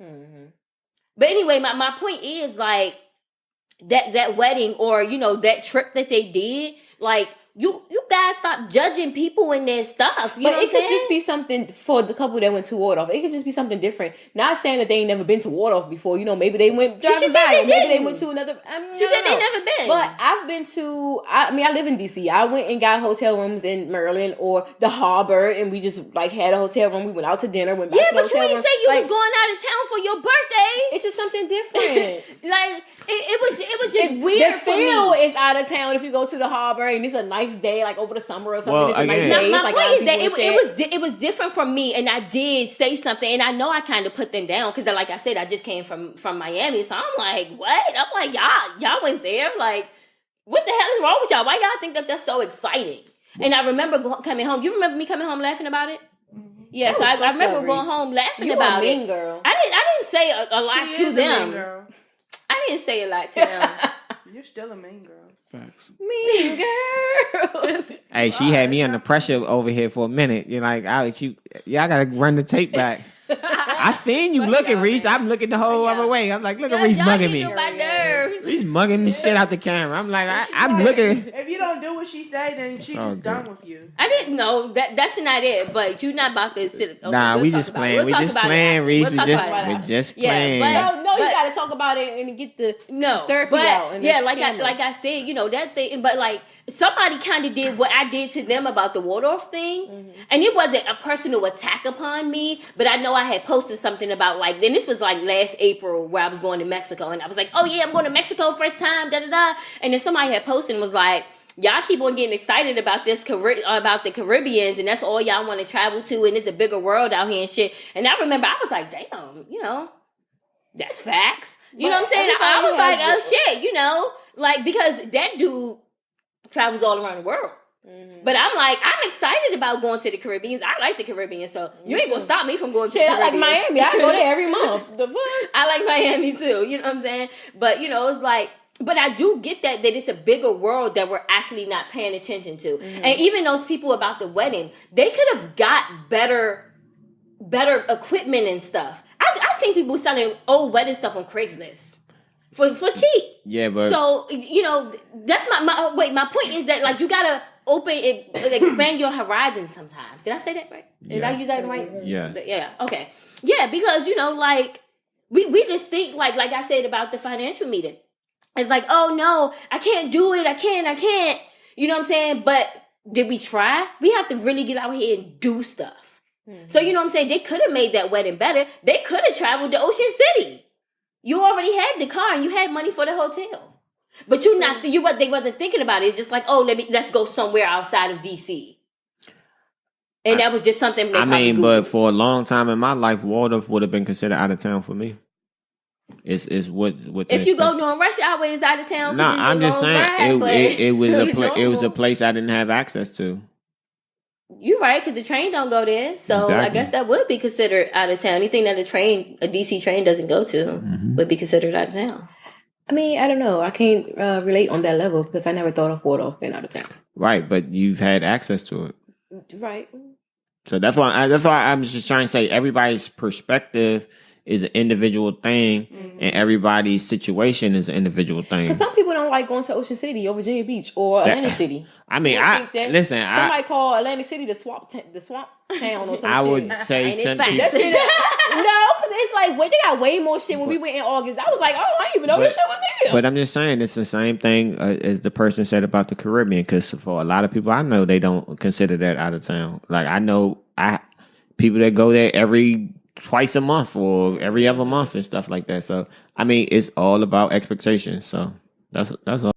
Mm-hmm. But anyway, my point is like that wedding or, that trip that they did, like you guys stop judging people and their stuff. You know what I'm saying? But it could just be something for the couple that went to Waldorf. It could just be something different. Not saying that they ain't never been to Waldorf before. Maybe they went driving by. Maybe they went to another. She said they never been. But I've been to. I live in DC. I went and got hotel rooms in Maryland or the Harbor, and we just had a hotel room. We went out to dinner. Went back to the hotel room. Yeah, but you ain't say you was going out of town for your birthday. It's just something different. Like it was just weird The for feel me. is out of town if you go to the harbor and it's a nice day, like over the summer or something. Well, it's a nice again- day. My It's like point is that people and shit. it was different from me, and I did say something, and I know I kind of put them down because, like I said, I just came from Miami, so I'm like, what? I'm like, y'all went there, like, what the hell is wrong with y'all? Why y'all think that that's so exciting? And I remember coming home. You remember me coming home laughing about it? Yeah, so I remember going home laughing about it. You a mean girl. I didn't say a lot She to is a them. mean girl. I didn't say a lot to them. You're still a mean girl. Facts. Mean girls. Hey, she had me under pressure over here for a minute. You're like, y'all gotta run the tape back. I seen you looking, Reese. I'm looking the whole other way. I'm like, look at Reese Y'all mugging me. getting on my nerves. Reese mugging the shit out the camera. I'm like, I'm looking. If you don't do what she say, then she's all just done good. with you. I didn't know that's not it, but you're not about to sit. Okay, Nah, we'll we talk just about it. playing. We'll We talk just about it playing, after. Reese. We'll We talk about it we after. just Yeah, playing. No, you But- gotta talk about it and get the No, therapy but out. And yeah, the like camera. I said, you know that thing. But like somebody kind of did what I did to them about the Waldorf thing, and it wasn't a personal attack upon me. But I know I had posted something about like. Then this was like last April where I was going to Mexico, and I was like, oh yeah, I'm going to Mexico first time, da da da. And then somebody had posted and was like, y'all keep on getting excited about this about the Caribbeans, and that's all y'all want to travel to, and it's a bigger world out here and shit. And I remember I was like, damn, you know, that's facts. You know what I'm saying? I was like, oh shit, you know, like because that dude travels all around the world. But I'm like, I'm excited about going to the Caribbean. I like the Caribbean, so you ain't gonna stop me from going to the Shit, I Caribbean. like Miami. I go there every month. The fuck? I like Miami too. You know what I'm saying? But you know, it's like, but I do get that it's a bigger world that we're actually not paying attention to. And even those people about the wedding, they could have got better equipment and stuff. I've seen people selling old wedding stuff on Craigslist for cheap. Yeah, but So you know, that's my point is that like you gotta expand your horizon sometimes. Did I say that right? Did I use that right? Yes. Yeah. Okay. Yeah, because you know, like we just think like I said about the financial meeting. It's like, oh no, I can't do it. I can't. You know what I'm saying? But did we try? We have to really get out here and do stuff. So you know what I'm saying? They could have made that wedding better. They could have traveled to Ocean City. You already had the car and you had money for the hotel. But they wasn't thinking about it. It's just like, oh, let's go somewhere outside of DC. And that was just something they probably Googled. but for a long time in my life, Waldorf would have been considered out of town for me. It's what if you go during rush hour, it's out of town. No, I'm just saying it was it was a No. place I didn't have access to. You're right, because the train don't go there. So Exactly. I guess that would be considered out of town. Anything that a DC train doesn't go to would be considered out of town. I mean, I don't know. I can't relate on that level because I never thought of Waldorf being out of town. Right, but you've had access to it. Right. So that's why I'm just trying to say everybody's perspective is an individual thing, and everybody's situation is an individual thing. Because some people don't like going to Ocean City or Virginia Beach or Atlantic City. I mean, Somebody call Atlantic City the swamp town or some I shit. would say Ain't it something. fact? That shit, no, because it's like, wait, they got way more shit when we went in August. I was like, oh, I didn't even know this shit was here. But I'm just saying, it's the same thing as the person said about the Caribbean. Because for a lot of people I know, they don't consider that out of town. Like I know people that go there twice a month or every other month and stuff like that. So I mean, it's all about expectations. So that's all.